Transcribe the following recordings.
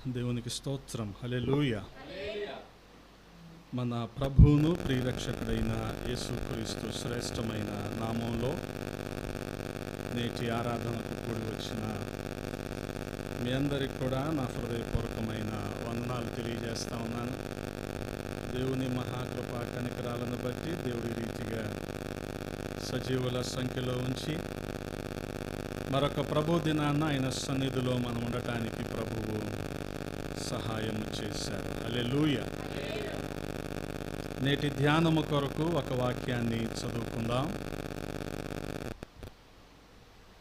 దేవునికి స్తోత్రం. హల్లెలూయా. మన ప్రభువును ప్రియరక్షకుడైన యేసుక్రీస్తు శ్రేష్టమైన నామంలో నేటి ఆరాధనకు కూడి వచ్చిన మీ అందరికి కూడా నా హృదయపూర్వకమైన వందనాలు తెలియజేస్తా ఉన్నాను. దేవుని మహాకృప కనికరాలను బట్టి దేవుడి రీతిగా సజీవుల సంఖ్యలో ఉంచి మరొక ప్రభు దినాన్న ఆయన సన్నిధిలో మనం ఉండటానికి ప్రభువు సహాయం చేశారు. హల్లెలూయా. నేటి ధ్యానము కొరకు ఒక వాక్యాన్ని చదువుకుందాం.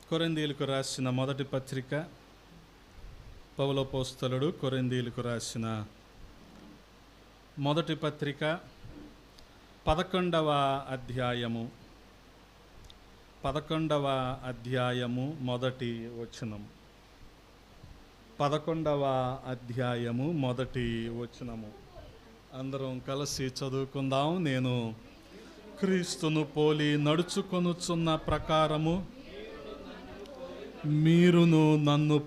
కొరింథీయులకు రాసిన మొదటి పత్రిక, పౌలపోస్తలుడు కొరింథీయులకు రాసిన మొదటి పత్రిక 11వ అధ్యాయము మొదటి వచనం. 11వ అధ్యాయము మొదటి వచనము అందరం కలిసి చదువుకుందాం. నేను క్రీస్తును పోలి నడుచుకొనుచున్న ప్రకారము మీరును నన్ను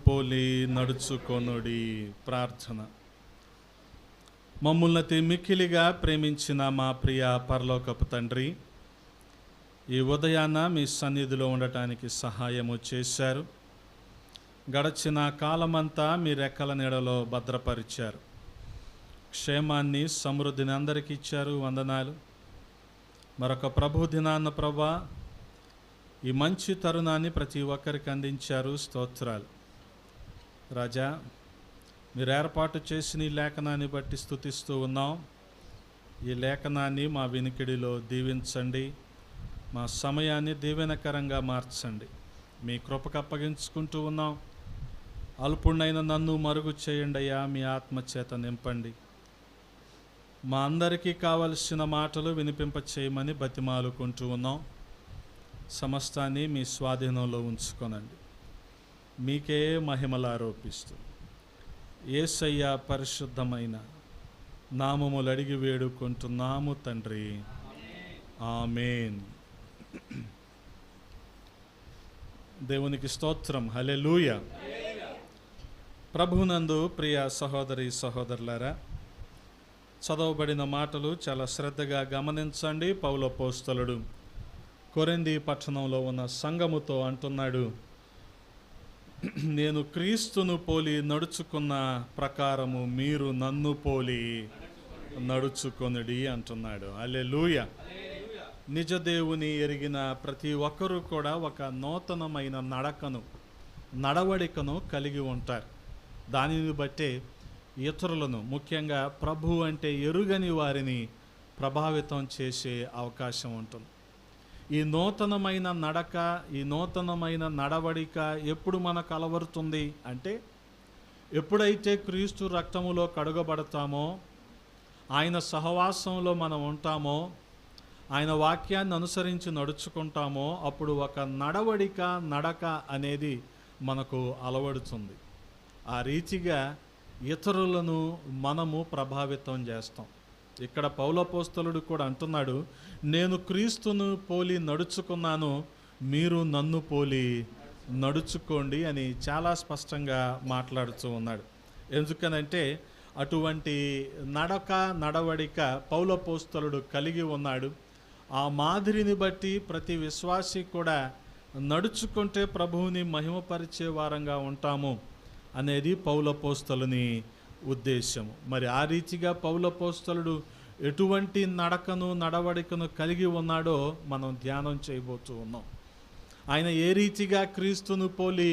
పోలి నడుచుకొనుడి. ప్రార్థన. మమ్ముల్ని మిక్కిలిగా ప్రేమించిన మా ప్రియ పరలోకపు తండ్రి, ఈ ఉదయాన మీ సన్నిధిలో ఉండటానికి సహాయము చేశారు. గడచిన కాలమంతా మీ రెక్కల నీడలో భద్రపరిచారు. క్షేమాన్ని, సమృద్ధిని అందరికీ ఇచ్చారు. వందనాలు. మరొక ప్రభు దినాన్న ప్రభా, ఈ మంచి తరుణాన్ని ప్రతి ఒక్కరికి అందించారు. స్తోత్రాలు రాజా. మీరు ఏర్పాటు చేసిన ఈ లేఖనాన్ని బట్టి స్తుతిస్తూ ఉన్నాం. ఈ లేఖనాన్ని మా వినికిడిలో దీవించండి. మా సమయాన్ని దీవెనకరంగా మార్చండి. మీ కృపకు అప్పగించుకుంటూ ఉన్నాం. అల్పుణ్ణైన నన్ను మరుగు చేయండి అయ్యా. మీ ఆత్మచేత నింపండి. మా అందరికీ కావలసిన మాటలు వినిపింపచేయమని బతిమాలుకుంటూ ఉన్నాం. సమస్తాన్ని మీ స్వాధీనంలో ఉంచుకొనండి. మీకే మహిమలు ఆరోపిస్తూ యేసయ్య పరిశుద్ధమైన నామములు అడిగి వేడుకుంటున్నాము తండ్రి. ఆమేన్. దేవునికి స్తోత్రం. హల్లెలూయా. ప్రభునందు ప్రియ సహోదరి సహోదరులారా, చదవబడిన మాటలు చాలా శ్రద్ధగా గమనించండి. పౌలపోస్తలుడు కొరింథీ పట్టణంలో ఉన్న సంఘముతో అంటున్నాడు, నేను క్రీస్తును పోలి నడుచుకున్న ప్రకారము మీరు నన్ను పోలి నడుచుకొనుడి అంటున్నాడు. హల్లెలూయా. నిజదేవుని ఎరిగిన ప్రతి ఒక్కరూ కూడా ఒక నూతనమైన నడవడికను కలిగి ఉంటారు. దానిని బట్టే ఇతరులను, ముఖ్యంగా ప్రభు అంటే ఎరుగని వారిని ప్రభావితం చేసే అవకాశం ఉంటుంది. ఈ నూతనమైన నడక, ఈ నూతనమైన నడవడిక ఎప్పుడు మనకు అలవడుతుంది అంటే, ఎప్పుడైతే క్రీస్తు రక్తములో కడుగబడతామో, ఆయన సహవాసంలో మనం ఉంటామో, ఆయన వాక్యాన్ని అనుసరించి నడుచుకుంటామో, అప్పుడు ఒక నడక అనేది మనకు అలవడుతుంది. ఆ రీతిగా ఇతరులను మనము ప్రభావితం చేస్తాం. ఇక్కడ పౌలపోస్తలుడు కూడా అంటున్నాడు, నేను క్రీస్తును పోలి నడుచుకున్నాను, మీరు నన్ను పోలి నడుచుకోండి అని చాలా స్పష్టంగా మాట్లాడుతూ ఉన్నాడు. ఎందుకనంటే అటువంటి నడవడిక పౌలపోస్తలుడు కలిగి ఉన్నాడు. ఆ మాదిరిని బట్టి ప్రతి విశ్వాసి కూడా నడుచుకుంటే ప్రభువుని మహిమపరిచే వారంగా ఉంటాము అనేది పౌలపోస్తలుని ఉద్దేశము. మరి ఆ రీతిగా పౌలపోస్తలుడు ఎటువంటి నడవడికను కలిగి ఉన్నాడో మనం ధ్యానం చేయబోతూ ఉన్నాం. ఆయన ఏ రీతిగా క్రీస్తును పోలి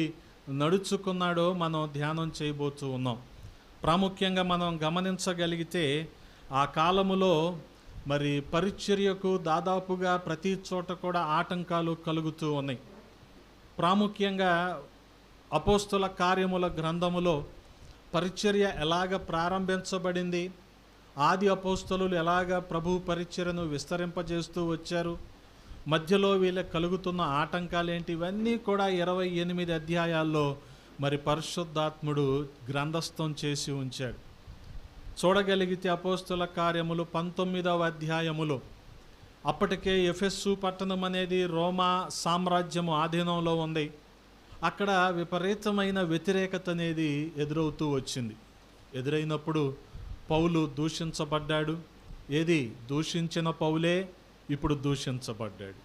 నడుచుకున్నాడో మనం ధ్యానం చేయబోతూ ఉన్నాం. ప్రాముఖ్యంగా మనం గమనించగలిగితే ఆ కాలములో మరి పరిచర్యకు దాదాపుగా ప్రతి చోట కూడా ఆటంకాలు కలుగుతూ ఉన్నాయి. ప్రాముఖ్యంగా అపోస్తుల కార్యముల గ్రంథములో పరిచర్య ఎలాగ ప్రారంభించబడింది, ఆది అపోస్తలులు ఎలాగ ప్రభు పరిచర్యను విస్తరింపజేస్తూ వచ్చారు, మధ్యలో వీళ్ళకి కలుగుతున్న ఆటంకాలేంటి, ఇవన్నీ కూడా 28 అధ్యాయాల్లో మరి పరిశుద్ధాత్ముడు గ్రంథస్థం చేసి ఉంచాడు. చూడగలిగితే అపోస్తుల కార్యములు 19వ అధ్యాయములో అప్పటికే ఎఫెస్సు పట్టణం అనేది రోమా సామ్రాజ్యము ఆధీనంలో ఉంది. అక్కడ విపరీతమైన వ్యతిరేకత అనేది ఎదురవుతూ వచ్చింది. ఎదురైనప్పుడు పౌలు దూషించబడ్డాడు. ఏది దూషించిన పౌలే ఇప్పుడు దూషించబడ్డాడు.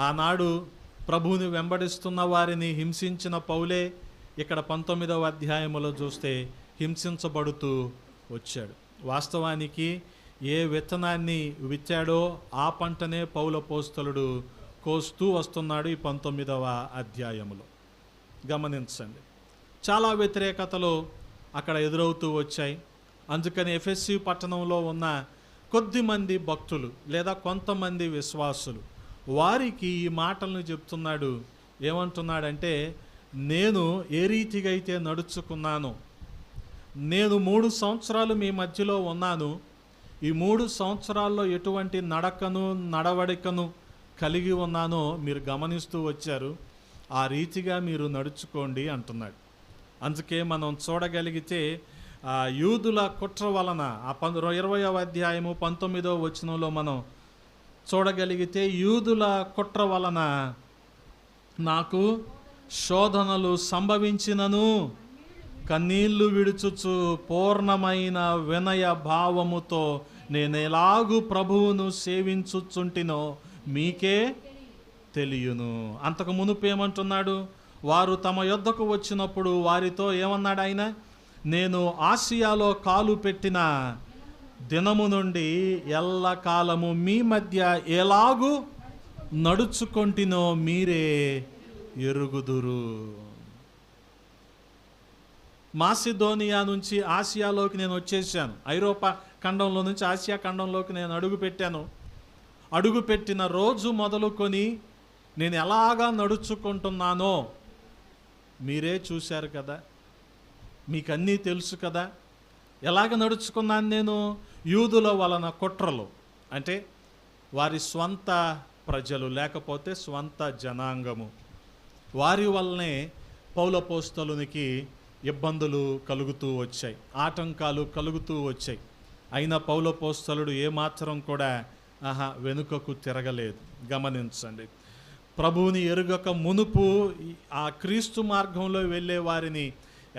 ఆనాడు ప్రభువుని వెంబడిస్తున్న వారిని హింసించిన పౌలే ఇక్కడ 19వ అధ్యాయంలో చూస్తే హింసించబడుతూ వచ్చాడు. వాస్తవానికి ఏ విత్తనాన్ని విత్తాడో ఆ పంటనే పౌలపోస్తలుడు కోస్తూ వస్తున్నాడు ఈ 19వ అధ్యాయములో. గమనించండి, చాలా వ్యతిరేకతలు అక్కడ ఎదురవుతూ వచ్చాయి. అందుకని ఎఫెసీ పట్టణంలో ఉన్న కొద్దిమంది భక్తులు లేదా కొంతమంది విశ్వాసులు వారికి ఈ మాటలను చెప్తున్నాడు. ఏమంటున్నాడంటే, నేను ఏ రీతిగా అయితే నడుచుకున్నాను, నేను 3 సంవత్సరాలు మీ మధ్యలో ఉన్నాను, ఈ 3 సంవత్సరాల్లో ఎటువంటి నడకను నడవడికను కలిగి ఉన్నానో మీరు గమనిస్తూ వచ్చారు, ఆ రీతిగా మీరు నడుచుకోండి అంటున్నాడు. అందుకే మనం చూడగలిగితే యూదుల కుట్ర వలన 20వ అధ్యాయము 19వ వచనంలో మనం చూడగలిగితే, యూదుల కుట్ర వలన నాకు శోధనలు సంభవించినను కన్నీళ్లు విడుచుచు పూర్ణమైన వినయ భావముతో నేను ఎలాగూ ప్రభువును సేవించుచుంటినో మీకే తెలియను. అంతకు మునుపు ఏమంటున్నాడు, వారు తమ యొద్దకు వచ్చినప్పుడు వారితో ఏమన్నాడు ఆయన, నేను ఆసియాలో కాలు పెట్టిన దినము నుండి ఎల్లకాలము మీ మధ్య ఎలాగూ నడుచుకొంటినో మీరే ఎరుగుదురు. మాసిదోనియా నుంచి ఆసియాలోకి నేను వచ్చేసాను. ఐరోపా ఖండంలో నుంచి ఆసియా ఖండంలోకి నేను అడుగుపెట్టిన రోజు మొదలుకొని నేను ఎలాగా నడుచుకుంటున్నానో మీరే చూశారు కదా, మీకు అన్నీ తెలుసు కదా. ఎలాగ నడుచుకున్నాను నేను? యూదుల వలన కుట్రలు, అంటే వారి స్వంత ప్రజలు లేకపోతే స్వంత జనాంగము, వారి వల్లనే పౌలపోస్తలునికి ఇబ్బందులు కలుగుతూ వచ్చాయి, ఆటంకాలు కలుగుతూ వచ్చాయి. అయినా పౌలపోస్తలుడు ఏమాత్రం కూడా వెనుకకు తిరగలేదు. గమనించండి, ప్రభువుని ఎరుగక మునుపు ఆ క్రీస్తు మార్గంలో వెళ్ళే వారిని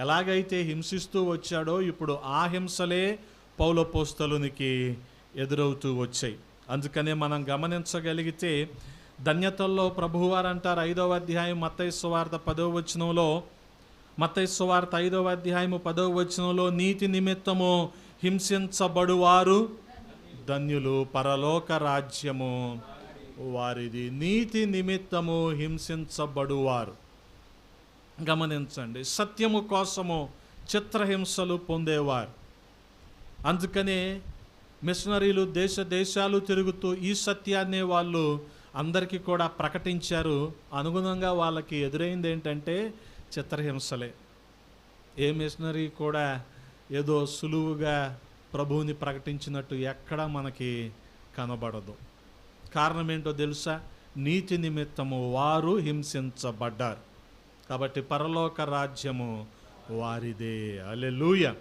ఎలాగైతే హింసిస్తూ వచ్చాడో ఇప్పుడు ఆ హింసలే పౌలపోస్తలునికి ఎదురవుతూ వచ్చాయి. అందుకనే మనం గమనించగలిగితే ధన్యతల్లో ప్రభువారు అంటారు 5వ అధ్యాయం మత్తయి సువార్త 10వ వచనంలో, మత్తయి సువార్త 5వ అధ్యాయము 10వ వచనంలో, నీతి నిమిత్తము హింసించబడువారు ధన్యులు, పరలోక రాజ్యము వారిది. నీతి నిమిత్తము హింసించబడువారు. గమనించండి, సత్యము కోసము చిత్రహింసలు పొందేవారు. అందుకనే మిషనరీలు దేశాలు తిరుగుతూ ఈ సత్యాన్ని వాళ్ళు అందరికీ కూడా ప్రకటించారు. అనుగుణంగా వాళ్ళకి ఎదురైంది ఏంటంటే చిత్రహింసలే. ఏ మిషనరీ కూడా ఏదో సులువుగా ప్రభువుని ప్రకటించినట్టు ఎక్కడా మనకి కనబడదు. కారణం ఏంటో తెలుసా? నీతి నిమిత్తము వారు హింసించబడ్డారు కాబట్టి పరలోక రాజ్యము వారిదే. హల్లెలూయా.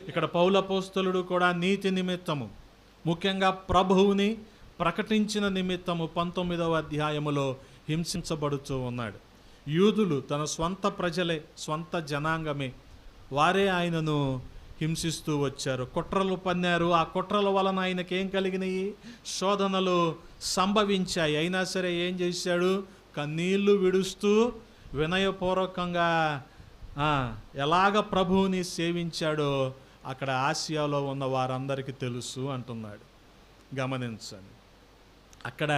ఇక్కడ పౌలపోస్తలుడు కూడా నీతి నిమిత్తము, ముఖ్యంగా ప్రభువుని ప్రకటించిన నిమిత్తము 19వ అధ్యాయములో హింసించబడుతూ ఉన్నాడు. యూదులు తన స్వంత ప్రజలే, స్వంత జనాంగమే, వారే ఆయనను హింసిస్తూ వచ్చారు, కుట్రలు పన్నారు. ఆ కుట్రల వలన ఆయనకి ఏం కలిగినాయి? శోధనలు సంభవించాయి. అయినా సరే ఏం చేశాడు? కన్నీళ్లు విడుస్తూ వినయపూర్వకంగా ఎలాగ ప్రభువుని సేవించాడో అక్కడ ఆసియాలో ఉన్న వారందరికీ తెలుసు అంటున్నాడు. గమనించండి, అక్కడ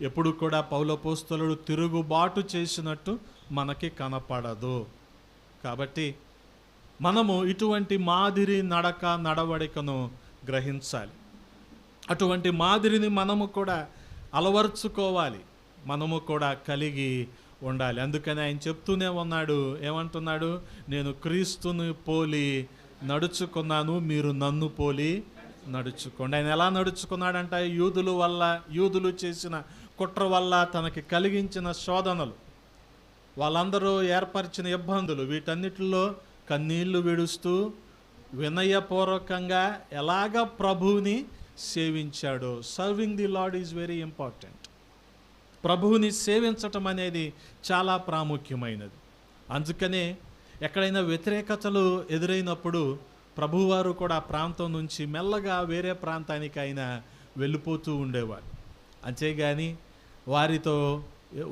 ఎప్పుడు కూడా పౌలపోస్తలుడు తిరుగుబాటు చేసినట్టు మనకి కనపడదు. కాబట్టి మనము ఇటువంటి మాదిరి నడవడికను గ్రహించాలి. అటువంటి మాదిరిని మనము కూడా అలవర్చుకోవాలి, మనము కూడా కలిగి ఉండాలి. అందుకని ఆయన చెప్తూనే ఉన్నాడు, ఏమంటున్నాడు? నేను క్రీస్తుని పోలి నడుచుకున్నాను, మీరు నన్ను పోలి నడుచుకోండి. ఆయన ఎలా నడుచుకున్నాడంట? యూదులు చేసిన కుట్ర వల్ల తనకి కలిగించిన శోధనలు, వాళ్ళందరూ ఏర్పరిచిన ఇబ్బందులు, వీటన్నిటిలో కన్నీళ్లు విడుస్తూ వినయపూర్వకంగా ఎలాగ ప్రభువుని సేవించాడో. Serving the Lord is very important. ప్రభువుని సేవించటం అనేది చాలా ప్రాముఖ్యమైనది. అందుకనే ఎక్కడైనా వ్యతిరేకతలు ఎదురైనప్పుడు ప్రభువారు కూడా ఆ ప్రాంతం నుంచి మెల్లగా వేరే ప్రాంతానికి ఆయన వెళ్ళిపోతూ ఉండేవాడు. అంతేగాని వారితో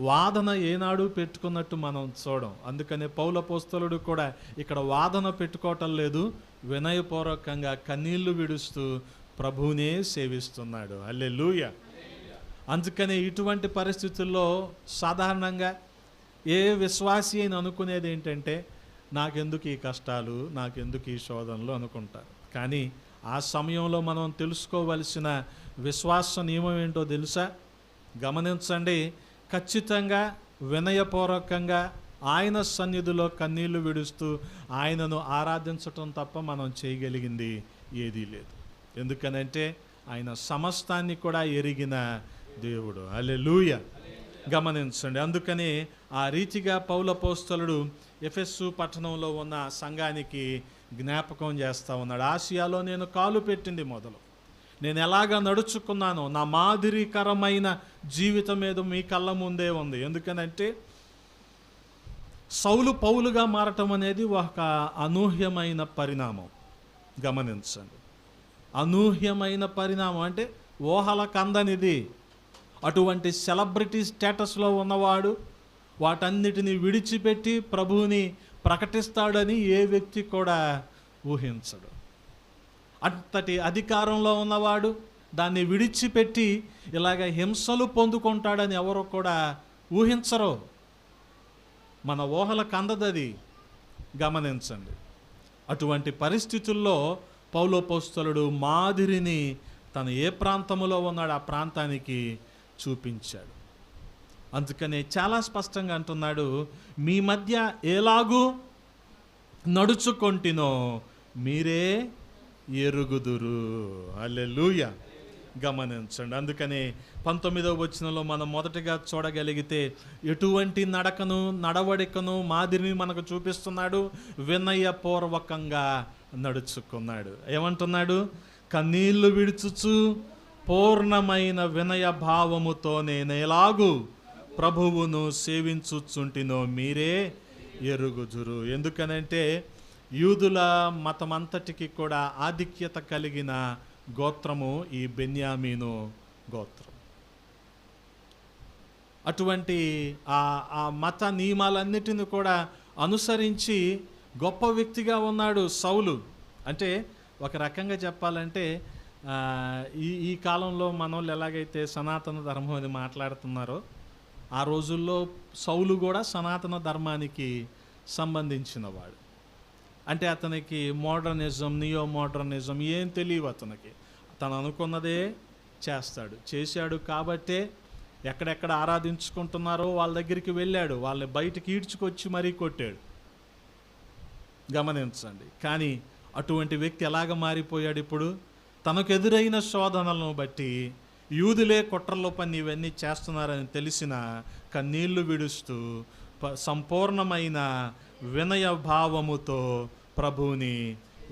వాదన ఏనాడు పెట్టుకున్నట్టు మనం చూడం. అందుకనే పౌలు అపోస్తలుడు కూడా ఇక్కడ వాదన పెట్టుకోవటం లేదు, వినయపూర్వకంగా కన్నీళ్లు విడుస్తూ ప్రభువునే సేవిస్తున్నాడు. హల్లెలూయా. అందుకనే ఇటువంటి పరిస్థితుల్లో సాధారణంగా ఏ విశ్వాసి అయినా అనుకునేది ఏంటంటే, నాకెందుకు ఈ కష్టాలు, నాకెందుకు ఈ శోధనలు అనుకుంటారు. కానీ ఆ సమయంలో మనం తెలుసుకోవలసిన విశ్వాస నియమం ఏంటో తెలుసా? గమనించండి. ఖచ్చితంగా వినయపూర్వకంగా ఆయన సన్నిధిలో కన్నీళ్లు విడుస్తూ ఆయనను ఆరాధించటం తప్ప మనం చేయగలిగింది ఏదీ లేదు. ఎందుకనంటే ఆయన సమస్తాన్ని కూడా ఎరిగిన దేవుడు. హల్లెలూయా. గమనించండి. అందుకని ఆ రీతిగా పౌలు అపోస్తలుడు ఎఫెసు పట్టణంలో ఉన్న సంఘానికి జ్ఞాపకం చేస్తూ ఉన్నాడు. ఆసియాలో నేను కాలు పెట్టింది మొదలు, నేను ఎలాగ నడుచుకున్నానో నా మాదిరికరమైన జీవితం ఏదో మీ కళ్ళ ముందే ఉంది. ఎందుకనంటే సౌలు పౌలుగా మారటం అనేది ఒక అనూహ్యమైన పరిణామం. గమనించండి. అనూహ్యమైన పరిణామం అంటే ఊహలకు అందనిది. అటువంటి సెలబ్రిటీ స్టేటస్లో ఉన్నవాడు వాటన్నిటిని విడిచిపెట్టి ప్రభువుని ప్రకటిస్తాడని ఏ వ్యక్తి కూడా ఊహించడు. అంతటి అధికారంలో ఉన్నవాడు దాన్ని విడిచిపెట్టి ఇలాగ హింసలు పొందుకుంటాడని ఎవరు కూడా ఊహించరు. మన ఊహలకు అందదది. గమనించండి. అటువంటి పరిస్థితుల్లో పౌలు అపోస్తలుడు మాదిరిని తను ఏ ప్రాంతంలో ఉన్నాడు ఆ ప్రాంతానికి చూపించాడు. అందుకనే చాలా స్పష్టంగా అంటున్నాడు, మీ మధ్య ఎలాగూ నడుచుకొంటినో మీరే ఎరుగుదురు. హల్లెలూయా. గమనించండి. అందుకని 19వ వచనంలో మనం మొదటగా చూడగలిగితే ఎటువంటి నడకను, నడవడికను, మాదిరిని మనకు చూపిస్తున్నాడు. వినయపూర్వకంగా నడుచుకున్నాడు. ఏమంటున్నాడు? కన్నీళ్లు విడుచుచు పూర్ణమైన వినయ భావముతో నేను ఎలాగూ ప్రభువును సేవించుచుంటినో మీరే ఎరుగుదురు. ఎందుకనంటే యూదుల మతమంతటికి కూడా ఆధిక్యత కలిగిన గోత్రము ఈ బెన్యామీను గోత్రం. అటువంటి ఆ మత నియమాలన్నిటిని కూడా అనుసరించి గొప్ప వ్యక్తిగా ఉన్నాడు సౌలు. అంటే ఒక రకంగా చెప్పాలంటే ఈ కాలంలో మనోళ్ళు ఎలాగైతే సనాతన ధర్మం అని మాట్లాడుతున్నారో ఆ రోజుల్లో సౌలు కూడా సనాతన ధర్మానికి సంబంధించినవాడు. అంటే అతనికి మోడర్నిజం, నియో మోడర్నిజం ఏం తెలియవు అతనికి. తను అనుకున్నదే చేశాడు కాబట్టే ఎక్కడెక్కడ ఆరాధించుకుంటున్నారో వాళ్ళ దగ్గరికి వెళ్ళాడు, వాళ్ళని బయటికి ఈడ్చుకొచ్చి మరీ కొట్టాడు. గమనించండి. కానీ అటువంటి వ్యక్తి ఎలాగ మారిపోయాడు ఇప్పుడు? తనకు ఎదురైన శోధనలను బట్టి యూదులే కుట్రలో పని ఇవన్నీ చేస్తున్నారని తెలిసిన కన్నీళ్లు విడుస్తూ సంపూర్ణమైన వినయ భావముతో ప్రభువుని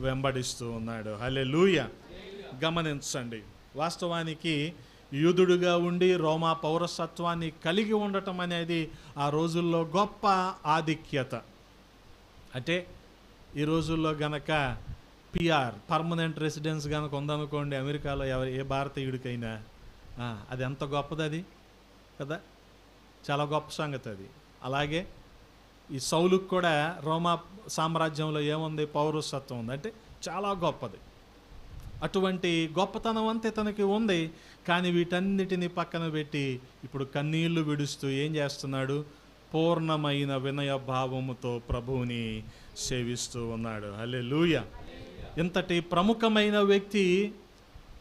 వెంబడిస్తూ ఉన్నాడు. హల్లెలూయా. గమనించండి. వాస్తవానికి యూదుడుగా ఉండి రోమా పౌరసత్వాన్ని కలిగి ఉండటం అనేది ఆ రోజుల్లో గొప్ప ఆధిక్యత. అంటే ఈ రోజుల్లో గనక పిఆర్, పర్మనెంట్ రెసిడెన్స్ కనుక ఉందనుకోండి అమెరికాలో, ఏ భారతీయుడికైనా అది ఎంత గొప్పది అది కదా. చాలా గొప్ప సంగతి అది. అలాగే ఈ సౌలుకు కూడా రోమా సామ్రాజ్యంలో ఏముంది? పౌరసత్వం ఉంది. అంటే చాలా గొప్పది. అటువంటి గొప్పతనం అంతే తనకి ఉంది. కానీ వీటన్నిటిని పక్కన పెట్టి ఇప్పుడు కన్నీళ్లు విడుస్తూ ఏం చేస్తున్నాడు? పూర్ణమైన వినయ భావముతో ప్రభువుని సేవిస్తూ ఉన్నాడు. హల్లెలూయా. ఇంతటి ప్రముఖమైన వ్యక్తి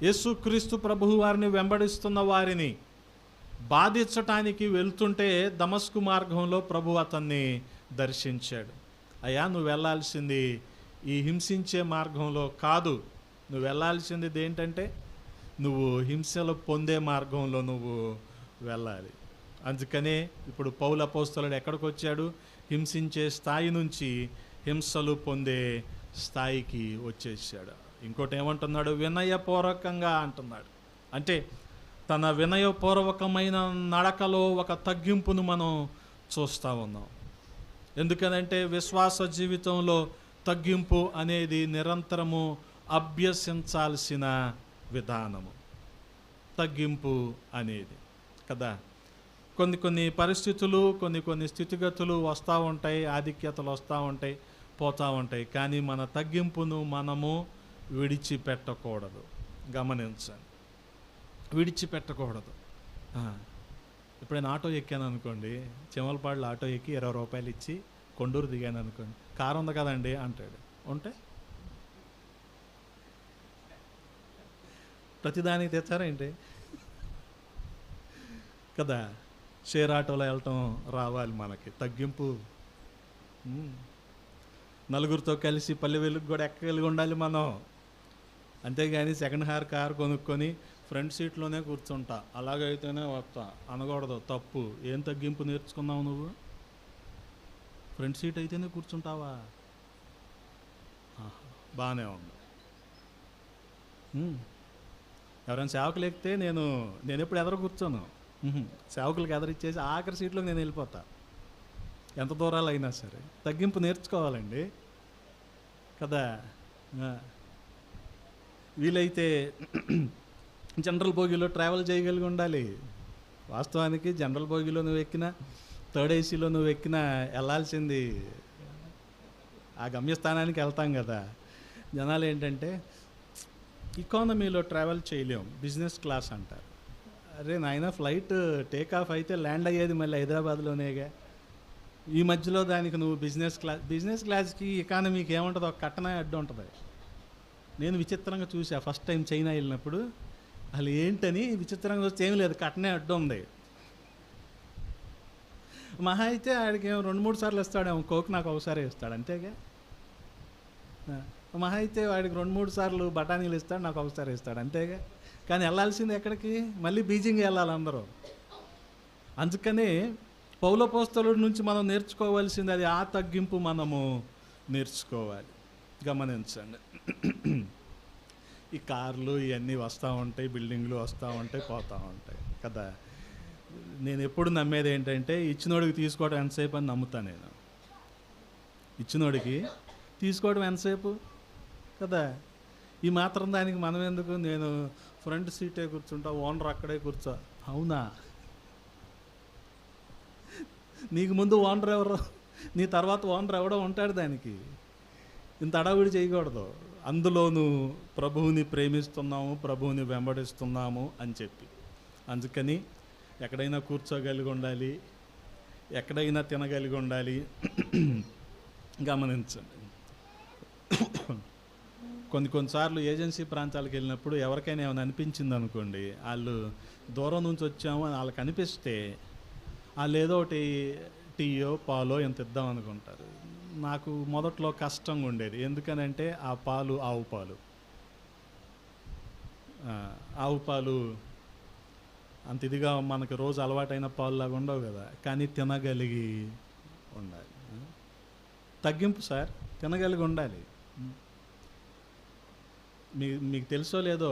యేసుక్రీస్తు ప్రభువు వారిని వెంబడిస్తున్న వారిని బాధించటానికి వెళ్తుంటే దమస్కు మార్గంలో ప్రభు అతన్ని దర్శించాడు. అయ్యా, నువ్వు వెళ్ళాల్సింది ఈ హింసించే మార్గంలో కాదు, నువ్వు వెళ్ళాల్సింది ఏంటంటే నువ్వు హింసలు పొందే మార్గంలో నువ్వు వెళ్ళాలి. అందుకనే ఇప్పుడు పౌలు అపోస్తలుడు ఎక్కడికి వచ్చాడు? హింసించే స్థాయి నుంచి హింసలు పొందే స్థాయికి వచ్చేసాడు. ఇంకోటి ఏమంటున్నాడు? వినయపూర్వకంగా అంటున్నాడు. అంటే తన వినయపూర్వకమైన నడకలో ఒక తగ్గింపును మనం చూస్తూ ఉన్నాం. ఎందుకనంటే విశ్వాస జీవితంలో తగ్గింపు అనేది నిరంతరము అభ్యసించాల్సిన విధానము. తగ్గింపు అనేది కదా, కొన్ని పరిస్థితులు, కొన్ని స్థితిగతులు వస్తూ ఉంటాయి, ఆధిక్యతలు వస్తూ ఉంటాయి, పోతూ ఉంటాయి. కానీ మన తగ్గింపును మనము విడిచిపెట్టకూడదు. గమనించండి, విడిచిపెట్టకూడదు. ఎప్పుడైనా ఆటో ఎక్కాను అనుకోండి, చెమలపాడులో ఆటో ఎక్కి 20 రూపాయలు ఇచ్చి కొండూరు దిగాను అనుకోండి, కారు ఉంది కదండి అంటాడు. ఉంటే ప్రతిదానికి తెచ్చారేంటి కదా. షేర్ ఆటోలో వెళ్ళటం రావాలి మనకి. తగ్గింపు, నలుగురితో కలిసి పల్లె వెలుగు కూడా ఎక్కగలిగి ఉండాలి మనం. అంతేగాని సెకండ్ హ్యాండ్ కారు కొనుక్కొని ఫ్రంట్ సీట్లోనే కూర్చుంటా, అలాగైతేనే వస్తా అనకూడదు, తప్పు. ఏం తగ్గింపు నేర్చుకున్నావు నువ్వు? ఫ్రంట్ సీట్ అయితేనే కూర్చుంటావా? బాగానే ఉంది. ఎవరైనా సేవకులు ఎక్కితే నేను ఎప్పుడు ఎదర కూర్చోను. సేవకులకు ఎదరిచ్చేసి ఆఖరి సీట్లోకి నేను వెళ్ళిపోతా, ఎంత దూరాలు అయినా సరే. తగ్గింపు నేర్చుకోవాలండి కదా. వీలైతే జనరల్ బోగిలో ట్రావెల్ చేయగలిగి ఉండాలి. వాస్తవానికి జనరల్ బోగిలో నువ్వు ఎక్కినా, థర్డ్ ఏసీలో నువ్వు ఎక్కినా వెళ్ళాల్సింది ఆ గమ్యస్థానానికి వెళ్తాం కదా. జనాలు ఏంటంటే ఎకానమీలో ట్రావెల్ చేయలేం, బిజినెస్ క్లాస్ అంటారు. అరే నాయన, ఫ్లైట్ టేక్ ఆఫ్ అయితే ల్యాండ్ అయ్యేది మళ్ళీ హైదరాబాద్లోనేగా. ఈ మధ్యలో దానికి నువ్వు బిజినెస్ క్లాస్కి ఎకానమీకి ఏముంటుంది? ఒక కట్టన అడ్డు ఉంటుంది. నేను విచిత్రంగా చూసా ఫస్ట్ టైం చైనా వెళ్ళినప్పుడు. అసలు ఏంటని విచిత్రంగా చూస్తే ఏం లేదు, కట్టనే అడ్డు ఉంది. మహా అయితే ఆడికి 2-3 సార్లు ఇస్తాడేమో కోక్, నాకు ఒకసారి ఇస్తాడు అంతేగా. మహా అయితే వాడికి 2-3 సార్లు బఠానీలు ఇస్తాడు, నాకు ఒకసారి ఇస్తాడు అంతేగా. కానీ వెళ్ళాల్సింది ఎక్కడికి? మళ్ళీ బీజింగ్ వెళ్ళాలి అందరూ. అందుకని పౌలపోస్తలుడి నుంచి మనం నేర్చుకోవాల్సింది అది. ఆ తగ్గింపు మనము నేర్చుకోవాలి. గమనించండి, ఈ కార్లు ఇవన్నీ వస్తూ ఉంటాయి, బిల్డింగ్లు వస్తూ ఉంటాయి, పోతూ ఉంటాయి కదా. నేను ఎప్పుడు నమ్మేది ఏంటంటే ఇచ్చినోడికి తీసుకోవడం ఎంతసేపు అని నమ్ముతాను నేను. ఇచ్చినోడికి తీసుకోవడం ఎంతసేపు కదా. ఈ మాత్రం దానికి మనం ఎందుకు? నేను ఫ్రంట్ సీటే కూర్చుంటా, ఓనర్ అక్కడే కూర్చో. అవునా? నీకు ముందు ఓనర్ ఎవరో, నీ తర్వాత ఓనర్ ఎవడో ఉంటాడు. దానికి ఇంత అడవిడి చేయకూడదు. అందులోనూ ప్రభువుని ప్రేమిస్తున్నాము, ప్రభువుని వెంబడిస్తున్నాము అని చెప్పి. అందుకని ఎక్కడైనా కూర్చోగలిగి ఉండాలి, ఎక్కడైనా తినగలిగి ఉండాలి. గమనించండి, కొన్నిసార్లు ఏజెన్సీ ప్రాంతాలకు వెళ్ళినప్పుడు ఎవరికైనా ఏమైనా అనిపించింది అనుకోండి, వాళ్ళు దూరం నుంచి వచ్చాము అని వాళ్ళకి అనిపిస్తే వాళ్ళు ఏదో ఒకటి టీయో పాలో ఎంత ఇద్దాం అనుకుంటారు. నాకు మొదట్లో కష్టంగా ఉండేది. ఎందుకనంటే ఆ పాలు ఆవు పాలు అంత ఇదిగా మనకు రోజు అలవాటైన పాలులాగా ఉండవు కదా. కానీ తినగలిగి ఉండాలి. తగ్గింపు సార్, తినగలిగి ఉండాలి. మీకు తెలుసో లేదో,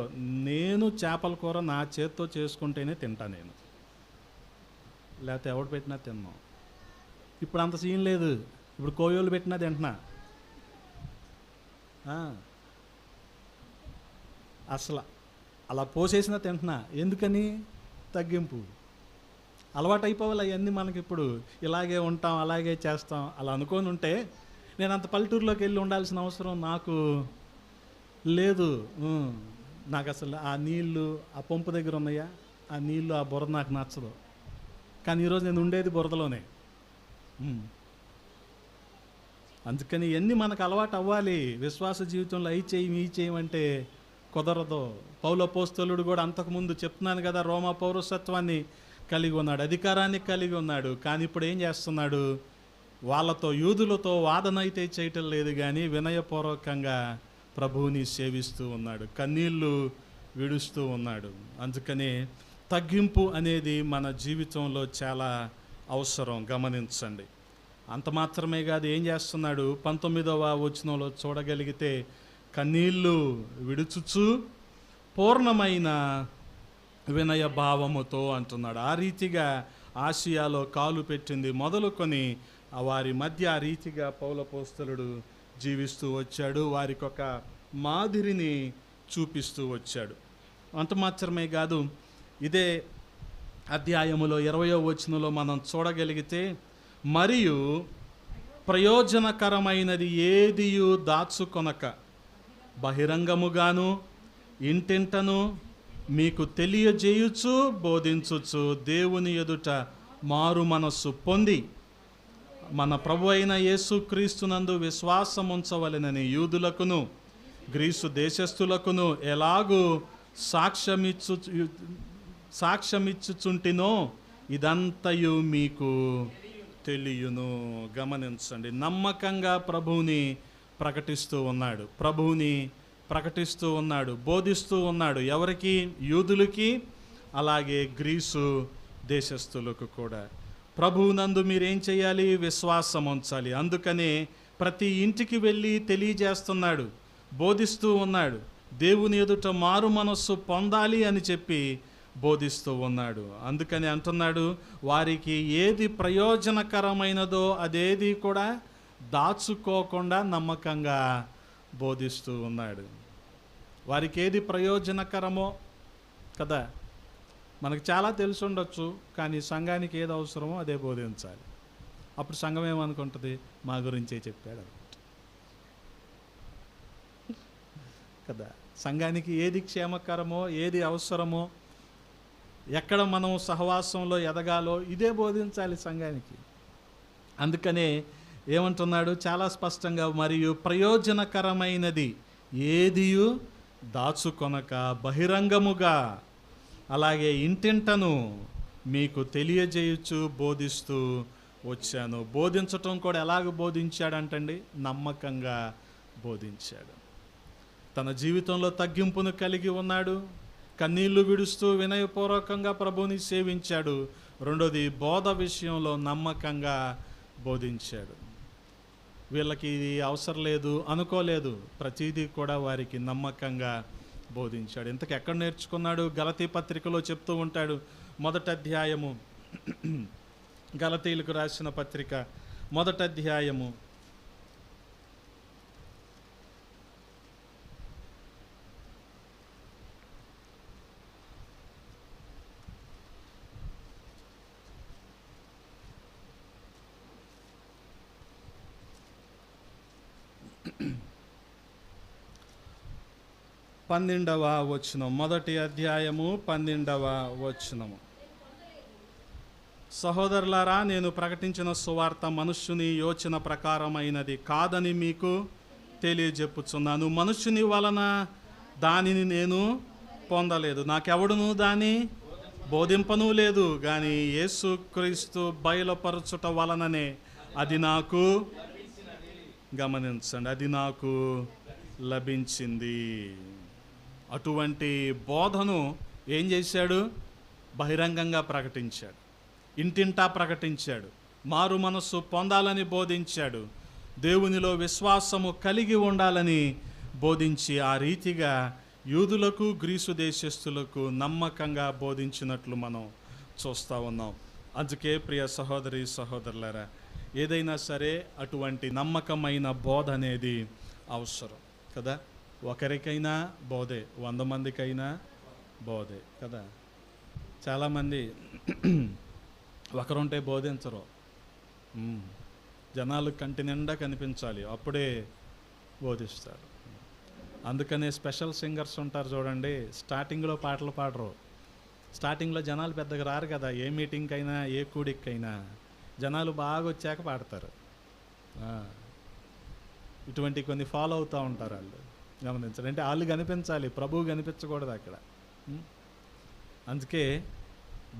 నేను చేపల కూర నా చేత్తో చేసుకుంటేనే తింటా నేను, లేకపోతే ఎవడు పెట్టినా తిన్నాం. ఇప్పుడు అంత సీన్ లేదు. ఇప్పుడు కోయోళ్ళు పెట్టినా తింటున్నా. అసలు అలా పోసేసినా తింటున్నా. ఎందుకని? తగ్గింపు. అలవాటు అయిపోవాలి అవన్నీ మనకి. ఇప్పుడు ఇలాగే ఉంటాం, అలాగే చేస్తాం అలా అనుకొని ఉంటే నేను అంత పల్లెటూరులోకి వెళ్ళి ఉండాల్సిన అవసరం నాకు లేదు. నాకు అసలు ఆ నీళ్ళు ఆ పంపు దగ్గర ఉన్నాయా, ఆ నీళ్ళు ఆ బురద నాకు నచ్చదు. కానీ ఈరోజు నేను ఉండేది బురదలోనే. అందుకని ఇవన్నీ మనకు అలవాటు అవ్వాలి. విశ్వాస జీవితంలో అయి చేయి ఈ చేయమంటే కుదరదు. పౌలపోస్తలుడు కూడా అంతకుముందు చెప్తున్నాను కదా, రోమా పౌరసత్వాన్ని కలిగి ఉన్నాడు, అధికారాన్ని కలిగి ఉన్నాడు. కానీ ఇప్పుడు ఏం చేస్తున్నాడు? వాళ్ళతో, యూదులతో వాదన అయితే చేయటం లేదు, కానీ వినయపూర్వకంగా ప్రభువుని సేవిస్తూ ఉన్నాడు, కన్నీళ్ళు విడుస్తూ ఉన్నాడు. అందుకని తగ్గింపు అనేది మన జీవితంలో చాలా అవసరం. గమనించండి. అంత మాత్రమే కాదు, ఏం చేస్తున్నాడు? 19వ వచనంలో చూడగలిగితే, కన్నీళ్ళు విడుచుచు పూర్ణమైన వినయ భావముతో అంటున్నాడు. ఆ రీతిగా ఆసియాలో కాలు పెట్టింది మొదలుకొని వారి మధ్య ఆ రీతిగా పౌలపోస్తలుడు జీవిస్తూ వచ్చాడు. వారికి ఒక మాదిరిని చూపిస్తూ వచ్చాడు. అంత మాత్రమే కాదు, ఇదే అధ్యాయములో 20వ వచనంలో మనం చూడగలిగితే, మరియు ప్రయోజనకరమైనది ఏదియు దాచుకొనక బహిరంగముగాను ఇంటింటను మీకు తెలియజేయుచు బోధించుచు దేవుని ఎదుట మారు మనస్సు పొంది మన ప్రభు అయిన యేసుక్రీస్తునందు విశ్వాసముంచవలెనని యూదులకును గ్రీసు దేశస్థులకును ఎలాగూ సాక్ష్యమిచ్చుచుంటినో ఇదంతయు మీకు తెలియను. గమనించండి, నమ్మకంగా ప్రభువుని ప్రకటిస్తూ ఉన్నాడు, ప్రభువుని ప్రకటిస్తూ ఉన్నాడు, బోధిస్తూ ఉన్నాడు. ఎవరికి? యూదులకి, అలాగే గ్రీసు దేశస్థులకు కూడా. ప్రభువునందు మీరేం చేయాలి? విశ్వాసం ఉంచాలి. అందుకనే ప్రతి ఇంటికి వెళ్ళి తెలియజేస్తున్నాడు, బోధిస్తూ ఉన్నాడు. దేవుని ఎదుట మారు మనస్సు పొందాలి అని చెప్పి బోధిస్తూ ఉన్నాడు. అందుకని అంటున్నాడు, వారికి ఏది ప్రయోజనకరమైనదో అదేది కూడా దాచుకోకుండా నమ్మకంగా బోధిస్తూ ఉన్నాడు. వారికి ఏది ప్రయోజనకరమో కదా, మనకు చాలా తెలిసి ఉండొచ్చు, కానీ సంఘానికి ఏది అవసరమో అదే బోధించాలి. అప్పుడు సంఘం ఏమనుకుంటుంది? మా గురించే చెప్పాడు కదా. సంఘానికి ఏది క్షేమకరమో, ఏది అవసరమో, ఎక్కడ మనం సహవాసంలో ఎదగాలో ఇదే బోధించాలి సంఘానికి. అందుకనే ఏమంటున్నాడు చాలా స్పష్టంగా, మరియు ప్రయోజనకరమైనది ఏదియు దాచుకొనక బహిరంగముగా అలాగే ఇంటింటను మీకు తెలియజేయచ్చు బోధిస్తూ వచ్చాను. బోధించటం కూడా ఎలాగ బోధించాడంటండి? నమ్మకంగా బోధించాడు. తన జీవితంలో తగ్గింపును కలిగి ఉన్నాడు, కన్నీళ్లు విడుస్తూ వినయపూర్వకంగా ప్రభువుని సేవించాడు. రెండోది, బోధ విషయంలో నమ్మకంగా బోధించాడు. వీళ్ళకి ఇది అవసరం లేదు అనుకోలేదు, ప్రతిదీ కూడా వారికి నమ్మకంగా బోధించాడు. ఇంతకు ఎక్కడ నేర్చుకున్నాడు? గలతీ పత్రికలో చెప్తూ ఉంటాడు, మొదటి అధ్యాయము, గలతీలకు రాసిన పత్రిక మొదటి అధ్యాయము 12వ వచనం, మొదటి అధ్యాయము 12వ వచనము. సహోదరులారా, నేను ప్రకటించిన సువార్త మనుష్యుని యోచన ప్రకారమైనది కాదని మీకు తెలియజెప్పుచున్నాను. మనుష్యుని వలన దానిని నేను పొందలేదు, నాకెవడును దాన్ని బోధింపను లేదు, కానీ యేసుక్రీస్తు బయలుపరచుట వలననే అది నాకు, గమనించండి, అది నాకు లభించింది. అటువంటి బోధను ఏం చేశాడు? బహిరంగంగా ప్రకటించాడు, ఇంటింటా ప్రకటించాడు, మారు మనస్సు పొందాలని బోధించాడు, దేవునిలో విశ్వాసము కలిగి ఉండాలని బోధించి ఆ రీతిగా యూదులకు గ్రీసు దేశస్థులకు నమ్మకంగా బోధించినట్లు మనం చూస్తూ ఉన్నాం. అందుకే ప్రియ సహోదరి సహోదరులారా, ఏదైనా సరే అటువంటి నమ్మకమైన బోధ అనేది అవసరం కదా. ఒకరికైనా బోధే, 100 మందికైనా బోధే కదా. చాలామంది ఒకరుంటే బోధించరు, జనాలు కంటి నిండా కనిపించాలి, అప్పుడే బోధిస్తారు. అందుకనే స్పెషల్ సింగర్స్ ఉంటారు చూడండి, స్టార్టింగ్లో పాటలు పాడరు. స్టార్టింగ్లో జనాలు పెద్దగా రారు కదా, ఏ మీటింగ్కైనా ఏ కూడికైనా జనాలు బాగా వచ్చాక పాడతారు. ఇటువంటి కొన్ని ఫాలో అవుతూ ఉంటారు వాళ్ళు, గమనించాలి. అంటే వాళ్ళు కనిపించాలి, ప్రభువు కనిపించకూడదు అక్కడ. అందుకే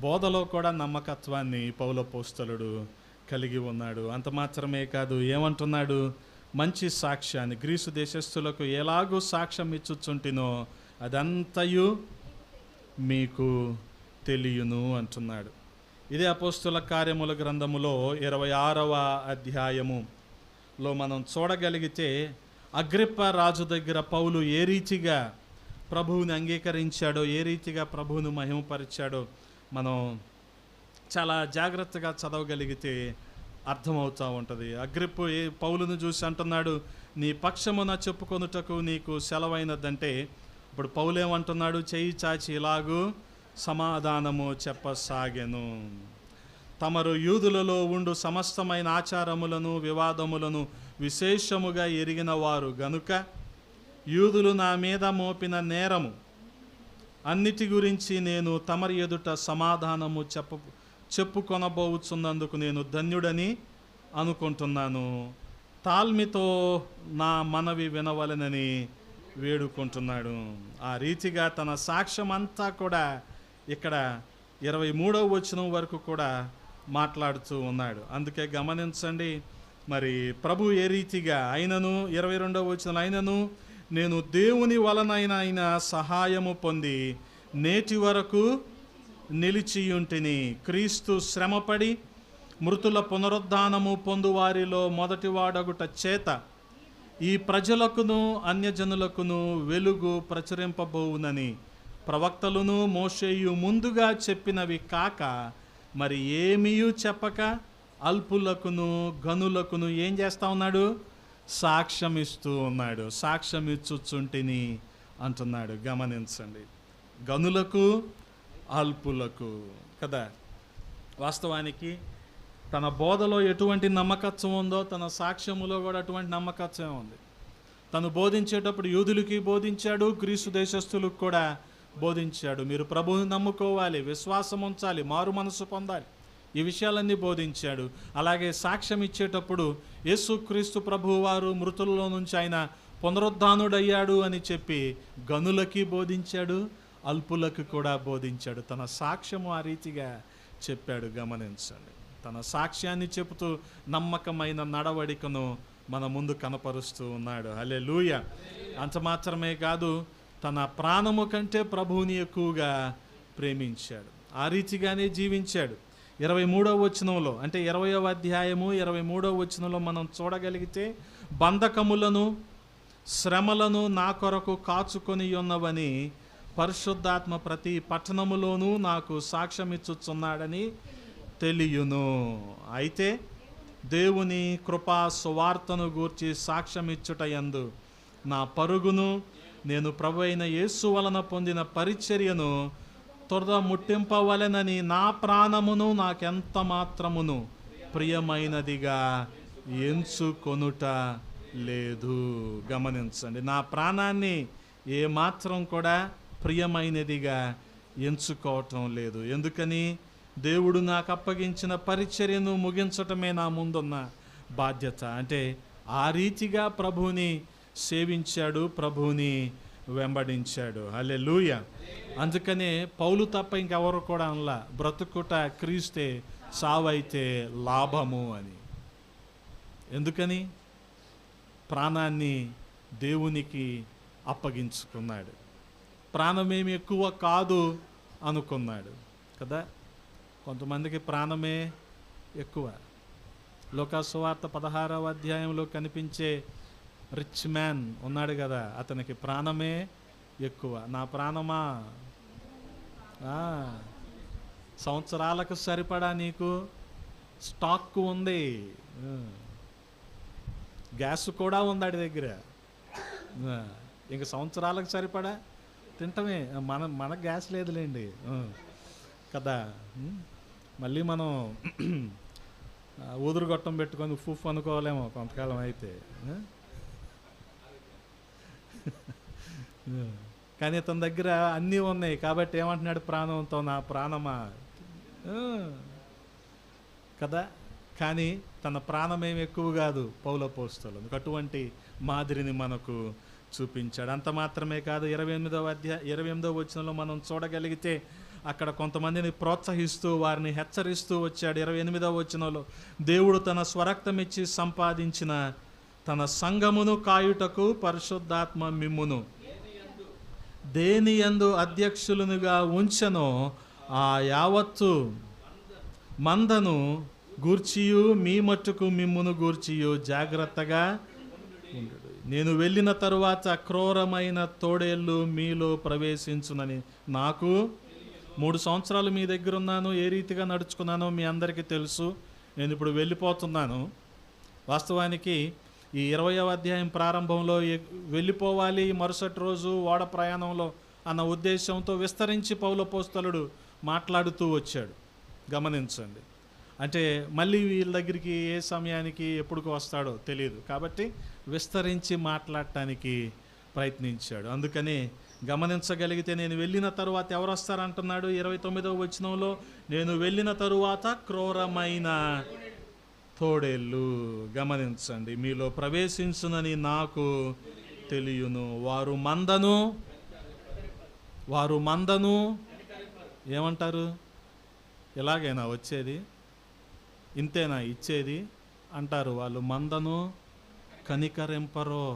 బోధలో కూడా నమ్మకత్వాన్ని పౌలపోస్తలుడు కలిగి ఉన్నాడు. అంత మాత్రమే కాదు, ఏమంటున్నాడు? మంచి సాక్ష్యాన్ని గ్రీసు దేశస్థులకు ఎలాగూ సాక్ష్యం ఇచ్చుచుంటినో అదంతయు మీకు తెలియను అంటున్నాడు. ఇదే అపోస్తుల కార్యముల గ్రంథములో 26వ అధ్యాయములో మనం చూడగలిగితే, అగ్రిప్ప రాజు దగ్గర పౌలు ఏ రీతిగా ప్రభువుని అంగీకరించాడో, ఏ రీతిగా ప్రభువును మహిమపరిచాడో మనం చాలా జాగ్రత్తగా చదవగలిగితే అర్థమవుతూ ఉంటుంది. అగ్రిప్పు పౌలును చూసి అంటున్నాడు, నీ పక్షమున చెప్పుకొనుటకు నీకు సెలవైనదంటే, ఇప్పుడు పౌలేమంటున్నాడు, చెయ్యి చాచి ఇలాగూ సమాధానము చెప్పసాగెను. తమరు యూదులలో ఉండు సమస్తమైన ఆచారములను వివాదములను విశేషముగా ఎరిగిన వారు గనుక యూదులు నా మీద మోపిన నేరము అన్నిటి గురించి నేను తమరి ఎదుట సమాధానము చెప్పుకొనబోచున్నందుకు నేను ధన్యుడని అనుకుంటున్నాను. తాల్మితో నా మనవి వినవలెనని వేడుకుంటున్నాడు. ఆ రీతిగా తన సాక్ష్యం అంతా కూడా ఇక్కడ 23వ వచనం వరకు కూడా మాట్లాడుతూ ఉన్నాడు. అందుకే గమనించండి, మరి ప్రభు ఏ రీతిగా అయినను 22వ వచనం, అయినను నేను దేవుని వలనైన సహాయము పొంది నేటి వరకు నిలిచియుంటిని. క్రీస్తు శ్రమపడి మృతుల పునరుద్ధానము పొందువారిలో మొదటివాడగుట చేత ఈ ప్రజలకును అన్యజనులకును వెలుగు ప్రచురింపబోవునని ప్రవక్తలును మోషేయు ముందుగా చెప్పినవి కాక మరి ఏమీయూ చెప్పక అల్పులకును గనులకును ఏం చేస్తా ఉన్నాడు? సాక్ష్యం ఇస్తూ ఉన్నాడు. సాక్ష్యం ఇచ్చుచుంటిని అంటున్నాడు. గమనించండి, గనులకు అల్పులకు కదా. వాస్తవానికి తన బోధలో ఎటువంటి నమ్మకత్వం ఉందో తన సాక్ష్యములో కూడా అటువంటి నమ్మకత్వం ఉంది. తను బోధించేటప్పుడు యూదులకి బోధించాడు, గ్రీసు దేశస్థులకు కూడా బోధించాడు. మీరు ప్రభువుని నమ్ముకోవాలి, విశ్వాసం ఉంచాలి, మారు మనసు పొందాలి, ఈ విషయాలన్నీ బోధించాడు. అలాగే సాక్ష్యం ఇచ్చేటప్పుడు యేసుక్రీస్తు ప్రభువు వారు మృతుల్లో నుంచి ఆయన పునరుద్ధానుడయ్యాడు అని చెప్పి గనులకి బోధించాడు, అల్పులకు కూడా బోధించాడు. తన సాక్ష్యము ఆ రీతిగా చెప్పాడు. గమనించండి, తన సాక్ష్యాన్ని చెబుతూ నమ్మకమైన నడవడికను మన ముందు కనపరుస్తూ ఉన్నాడు. హల్లెలూయా. అంత మాత్రమే కాదు, తన ప్రాణము కంటే ప్రభువుని ఎక్కువగా ప్రేమించాడు. ఆ రీతిగానే జీవించాడు. 23వ వచనంలో, అంటే 20వ అధ్యాయము 23వ వచనంలో మనం చూడగలిగితే, బంధకములను శ్రమలను నా కొరకు కాచుకొని ఉన్నవని పరిశుద్ధాత్మ ప్రతి పట్టణములోనూ నాకు సాక్ష్యమిచ్చుచున్నాడని తెలియను. అయితే దేవుని కృపా సువార్తను గూర్చి సాక్ష్యమిచ్చుటయందు నా పరుగును నేను ప్రభు అయిన యేసు వలన పొందిన పరిచర్యను త్వర ముట్టింపవలెనని నా ప్రాణమును నాకెంత మాత్రమును ప్రియమైనదిగా ఎంచుకొనుట లేదు. గమనించండి, నా ప్రాణాన్ని ఏమాత్రం కూడా ప్రియమైనదిగా ఎంచుకోవటం లేదు. ఎందుకని? దేవుడు నాకు అప్పగించిన పరిచర్యను ముగించటమే నా ముందున్న బాధ్యత. అంటే ఆ రీతిగా ప్రభువుని సేవించాడు, ప్రభువుని వెంబడించాడు. హల్లెలూయా. అందుకనే పౌలు తప్ప ఇంకెవరు కూడా అనలా, బ్రతుకుట క్రీస్తే సావైతే లాభము అని. ఎందుకని? ప్రాణాన్ని దేవునికి అప్పగించుకున్నాడు. ప్రాణమేమి ఎక్కువ కాదు అనుకున్నాడు కదా. కొంతమందికి ప్రాణమే ఎక్కువ. లోకాసు సువార్త 16వ అధ్యాయంలో కనిపించే రిచ్ మ్యాన్ ఉన్నాడు కదా, అతనికి ప్రాణమే ఎక్కువ. నా ప్రాణమా, సంవత్సరాలకు సరిపడా నీకు స్టాక్ ఉంది, గ్యాస్ కూడా ఉంది వాడి దగ్గర, ఇంక సంవత్సరాలకు సరిపడా తింటమే. మన గ్యాస్ లేదులేండి కదా. మళ్ళీ మనం ఊదురు గొట్టం పెట్టుకొని ఫుఫ్ అనుకోవాలేమో కొంతకాలం అయితే. కానీ తన దగ్గర అన్నీ ఉన్నాయి కాబట్టి ఏమంటున్నాడు? ప్రాణంతో నా ప్రాణమా కదా. కానీ తన ప్రాణమేమి ఎక్కువ కాదు పౌలు అపోస్తలునికి. అటువంటి మాదిరిని మనకు చూపించాడు. అంత మాత్రమే కాదు, 28వ వచనంలో మనం చూడగలిగితే అక్కడ కొంతమందిని ప్రోత్సహిస్తూ వారిని హెచ్చరిస్తూ వచ్చాడు. 28వ వచనంలో, దేవుడు తన స్వరక్తమిచ్చి సంపాదించిన తన సంఘమును కాయుటకు పరిశుద్ధాత్మ మిమ్మును దేని యందు అధ్యక్షులునుగా ఉంచెనో ఆ యావత్తు మందను గూర్చియు మీ మట్టుకు మిమ్మును గూర్చియు జాగ్రత్తగా ఉండడు. నేను వెళ్ళిన తరువాత క్రూరమైన తోడేళ్ళు మీలో ప్రవేశించునని నాకు 3 సంవత్సరాలు మీ దగ్గర ఉన్నాను, ఏ రీతిగా నడుచుకున్నానో మీ అందరికీ తెలుసు. నేను ఇప్పుడు వెళ్ళిపోతున్నాను. వాస్తవానికి ఈ 20వ అధ్యాయం ప్రారంభంలో వెళ్ళిపోవాలి మరుసటి రోజు ఓడ ప్రయాణంలో అన్న ఉద్దేశంతో విస్తరించి పౌలు అపోస్తలుడు మాట్లాడుతూ వచ్చాడు. గమనించండి. అంటే మళ్ళీ వీళ్ళ దగ్గరికి ఏ సమయానికి ఎప్పుడుకు వస్తాడో తెలియదు కాబట్టి విస్తరించి మాట్లాడటానికి ప్రయత్నించాడు. అందుకని గమనించగలిగితే నేను వెళ్ళిన తరువాత ఎవరు వస్తారంటున్నాడు 29వ వచనంలో, నేను వెళ్ళిన తరువాత క్రూరమైన తోడేళ్ళు, గమనించండి, మీలో ప్రవేశించునని నాకు తెలియను. వారు మందను ఏమంటారు? ఇలాగైనా వచ్చేది, ఇంతేనా ఇచ్చేది అంటారు. వాళ్ళు మందను కనికరింపరో.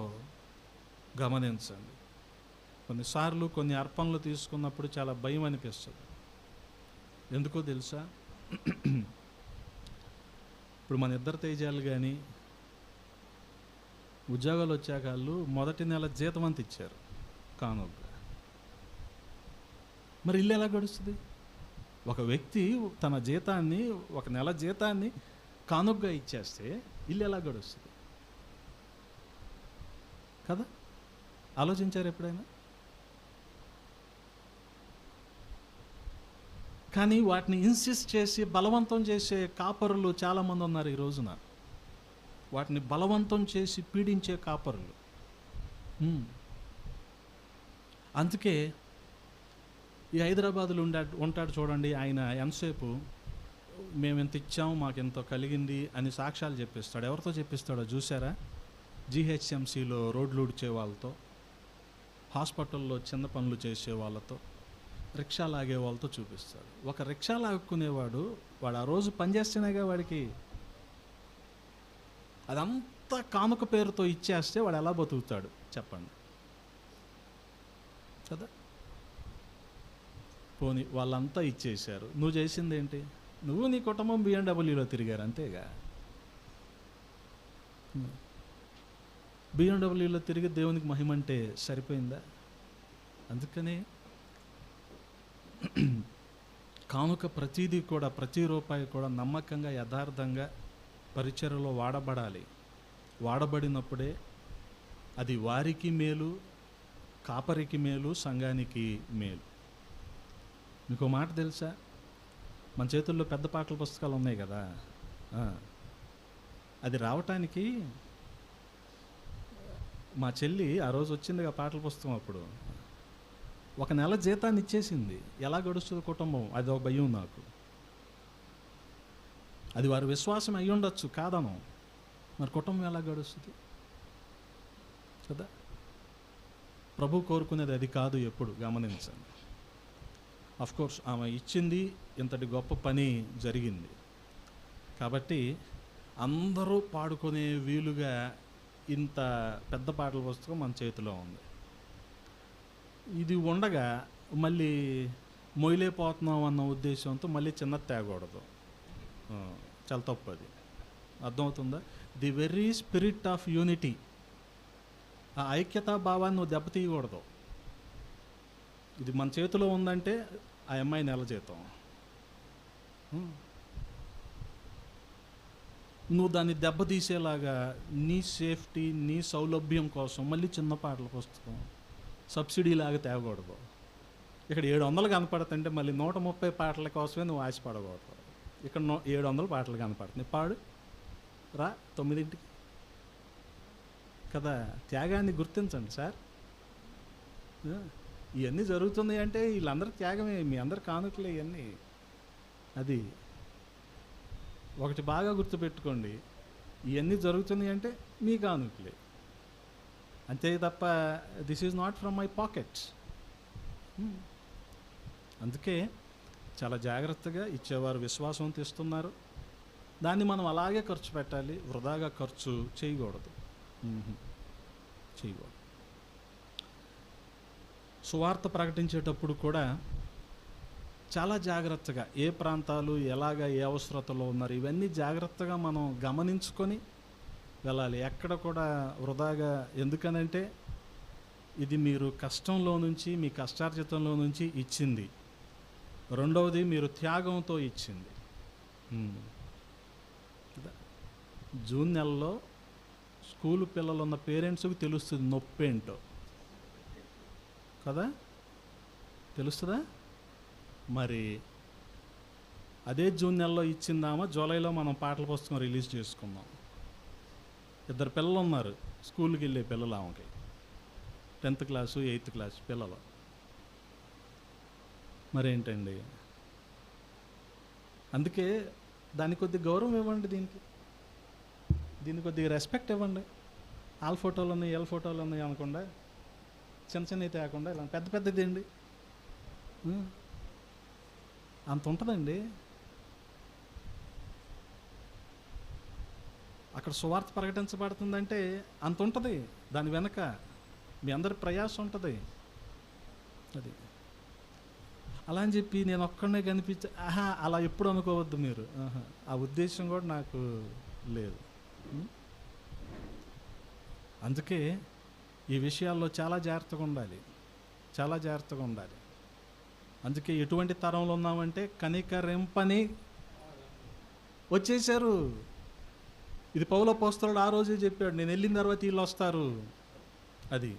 గమనించండి. కొన్నిసార్లు కొన్ని అర్పణలు తీసుకున్నప్పుడు చాలా భయం అనిపిస్తుంది. ఎందుకో తెలుసా? ఇప్పుడు మన ఇద్దరు తేజాలు కానీ ఉద్యోగాలు వచ్చాక వాళ్ళు మొదటి నెల జీతం అంత ఇచ్చారు కానుకగా. మరి ఇల్లు ఎలా గడుస్తుంది? ఒక వ్యక్తి తన జీతాన్ని, ఒక నెల జీతాన్ని కానుకగా ఇచ్చేస్తే ఇల్లు ఎలా గడుస్తుంది కదా? ఆలోచించారు ఎప్పుడైనా? కానీ వాటిని ఇన్సిస్ట్ చేసి బలవంతం చేసే కాపరులు చాలామంది ఉన్నారు ఈ రోజున. వాటిని బలవంతం చేసి పీడించే కాపరులు. అందుకే ఈ హైదరాబాదులో ఉంటాడు చూడండి, ఆయన ఎంతసేపు మేము ఎంత ఇచ్చాము, మాకు ఎంతో కలిగింది అని సాక్ష్యాలు చెప్పిస్తాడు. ఎవరితో చెప్పిస్తాడో చూసారా? జీహెచ్ఎంసీలో రోడ్లు ఊడ్చే వాళ్ళతో, హాస్పిటల్లో చిన్న పనులు చేసే వాళ్ళతో, రిక్షా లాగే వాళ్ళతో చూపిస్తాడు. ఒక రిక్షా లాక్కునేవాడు వాడు ఆ రోజు పనిచేస్తేనేగా వాడికి. అదంతా కానుక పేరుతో ఇచ్చేస్తే వాడు ఎలా బతుకుతాడు చెప్పండి కదా? పోనీ వాళ్ళంతా ఇచ్చేశారు, నువ్వు చేసింది ఏంటి? నువ్వు నీ కుటుంబం బిఎండబ్ల్యూలో తిరిగారు అంతేగా. బిఎండబ్ల్యూలో తిరిగి దేవునికి మహిమంటే సరిపోయిందా? అందుకనే కానుక ప్రతిదీ కూడా, ప్రతి రూపాయి కూడా నమ్మకంగా యథార్థంగా పరిచర్యలో వాడబడాలి. వాడబడినప్పుడే అది వారికి మేలు, కాపరికి మేలు, సంఘానికి మేలు. మీకు మాట తెలుసా? మన చేతుల్లో పెద్ద పాటల పుస్తకాలు ఉన్నాయి కదా, అది రావటానికి మా చెల్లి ఆ రోజు వచ్చిందిగా పాటల పుస్తకం. అప్పుడు ఒక నెల జీతాన్ని ఇచ్చేసింది. ఎలా గడుస్తుంది కుటుంబం? అది ఒక భయం నాకు. అది వారి విశ్వాసం అయి ఉండొచ్చు, కాదను. మరి కుటుంబం ఎలా గడుస్తుంది కదా? ప్రభు కోరుకునేది అది కాదు ఎప్పుడు. గమనించండి. కోర్స్ ఆమె ఇచ్చింది, ఇంతటి గొప్ప పని జరిగింది కాబట్టి అందరూ పాడుకునే వీలుగా ఇంత పెద్ద పాటల పుస్తకం మన చేతిలో ఉంది. ఇది ఉండగా మళ్ళీ మొయిలేపోతున్నాం అన్న ఉద్దేశంతో మళ్ళీ చిన్న తేగూడదు. చాలా తప్పు అది. అర్థమవుతుందా? The very spirit of unity, ఆ ఐక్యతా భావాన్ని నువ్వు దెబ్బతీయకూడదు. ఇది మన చేతిలో ఉందంటే ఆ అమ్మాయి నెల జీతం, నువ్వు దాన్ని దెబ్బతీసేలాగా నీ సేఫ్టీ, నీ సౌలభ్యం కోసం మళ్ళీ చిన్న పాటల పుస్తకం సబ్సిడీ లాగా తేవకూడదు. ఇక్కడ 700 కనపడుతుంటే మళ్ళీ 130 పాటల కోసమే నువ్వు ఆశపడకూడదు. ఇక్కడ 700 పాటలు కనపడుతున్నాయి, పాడు రా 9ంటికి కదా. త్యాగాన్ని గుర్తించండి సార్. ఇవన్నీ జరుగుతున్నాయి అంటే వీళ్ళందరూ త్యాగమే, మీ అందరు కానుకలే ఇవన్నీ. అది ఒకటి బాగా గుర్తుపెట్టుకోండి, ఇవన్నీ జరుగుతున్నాయి అంటే మీ కానుకలే అంతే తప్ప this is not from my pockets. అందుకే చాలా జాగ్రత్తగా ఇచ్చేవారు విశ్వాసంతో ఇస్తున్నారు, దాన్ని మనం అలాగే ఖర్చు పెట్టాలి, వృధాగా ఖర్చు చేయకూడదు. సువార్త ప్రకటించేటప్పుడు కూడా చాలా జాగ్రత్తగా ఏ ప్రాంతాలు ఎలాగ ఏ అవసరతలో ఉన్నారు ఇవన్నీ జాగ్రత్తగా మనం గమనించుకొని వెళ్ళాలి. ఎక్కడ కూడా వృధాగా, ఎందుకనంటే ఇది మీరు కష్టంలో నుంచి, మీ కష్టార్జితంలో నుంచి ఇచ్చింది. రెండవది మీరు త్యాగంతో ఇచ్చింది. జూన్ నెలలో స్కూల్ పిల్లలు ఉన్న పేరెంట్స్కి తెలుస్తుంది నొప్పేంటో కదా, తెలుస్తుందా? మరి అదే జూన్ నెలలో ఇచ్చిందామా, జూలైలో మనం పాటల పుస్తకం రిలీజ్ చేసుకుందాం. 2 పిల్లలు ఉన్నారు, స్కూల్కి వెళ్ళే పిల్లలు, ఆమెకి 10th క్లాసు 8th క్లాస్ పిల్లలు. మరేంటండి, అందుకే దానికి కొద్దిగా గౌరవం ఇవ్వండి, దీనికి కొద్దిగా రెస్పెక్ట్ ఇవ్వండి. వాళ్ళ ఫోటోలు ఉన్నాయి, వీళ్ళ ఫోటోలు ఉన్నాయి అనకుండా, చిన్న చిన్నవి తేకుండా ఇలా పెద్ద పెద్దది అండి, అంత ఉంటుందండి. అక్కడ సువార్త ప్రకటించబడుతుందంటే అంత ఉంటుంది, దాని వెనక మీ అందరి ప్రయాసం ఉంటుంది. అది అలా అని చెప్పి నేను ఒక్కడనే కనిపించ అలా ఎప్పుడు అనుకోవద్దు మీరు. ఆ ఉద్దేశం కూడా నాకు లేదు. అందుకే ఈ విషయాల్లో చాలా జాగ్రత్తగా ఉండాలి, చాలా జాగ్రత్తగా ఉండాలి. అందుకే ఎటువంటి తరంలో ఉన్నామంటే కనికరింపని వచ్చేసారు. ఇది పౌలు అపోస్తలుడు ఆ రోజే చెప్పాడు, నేను వెళ్ళిన తర్వాత వీళ్ళు వస్తారు. అది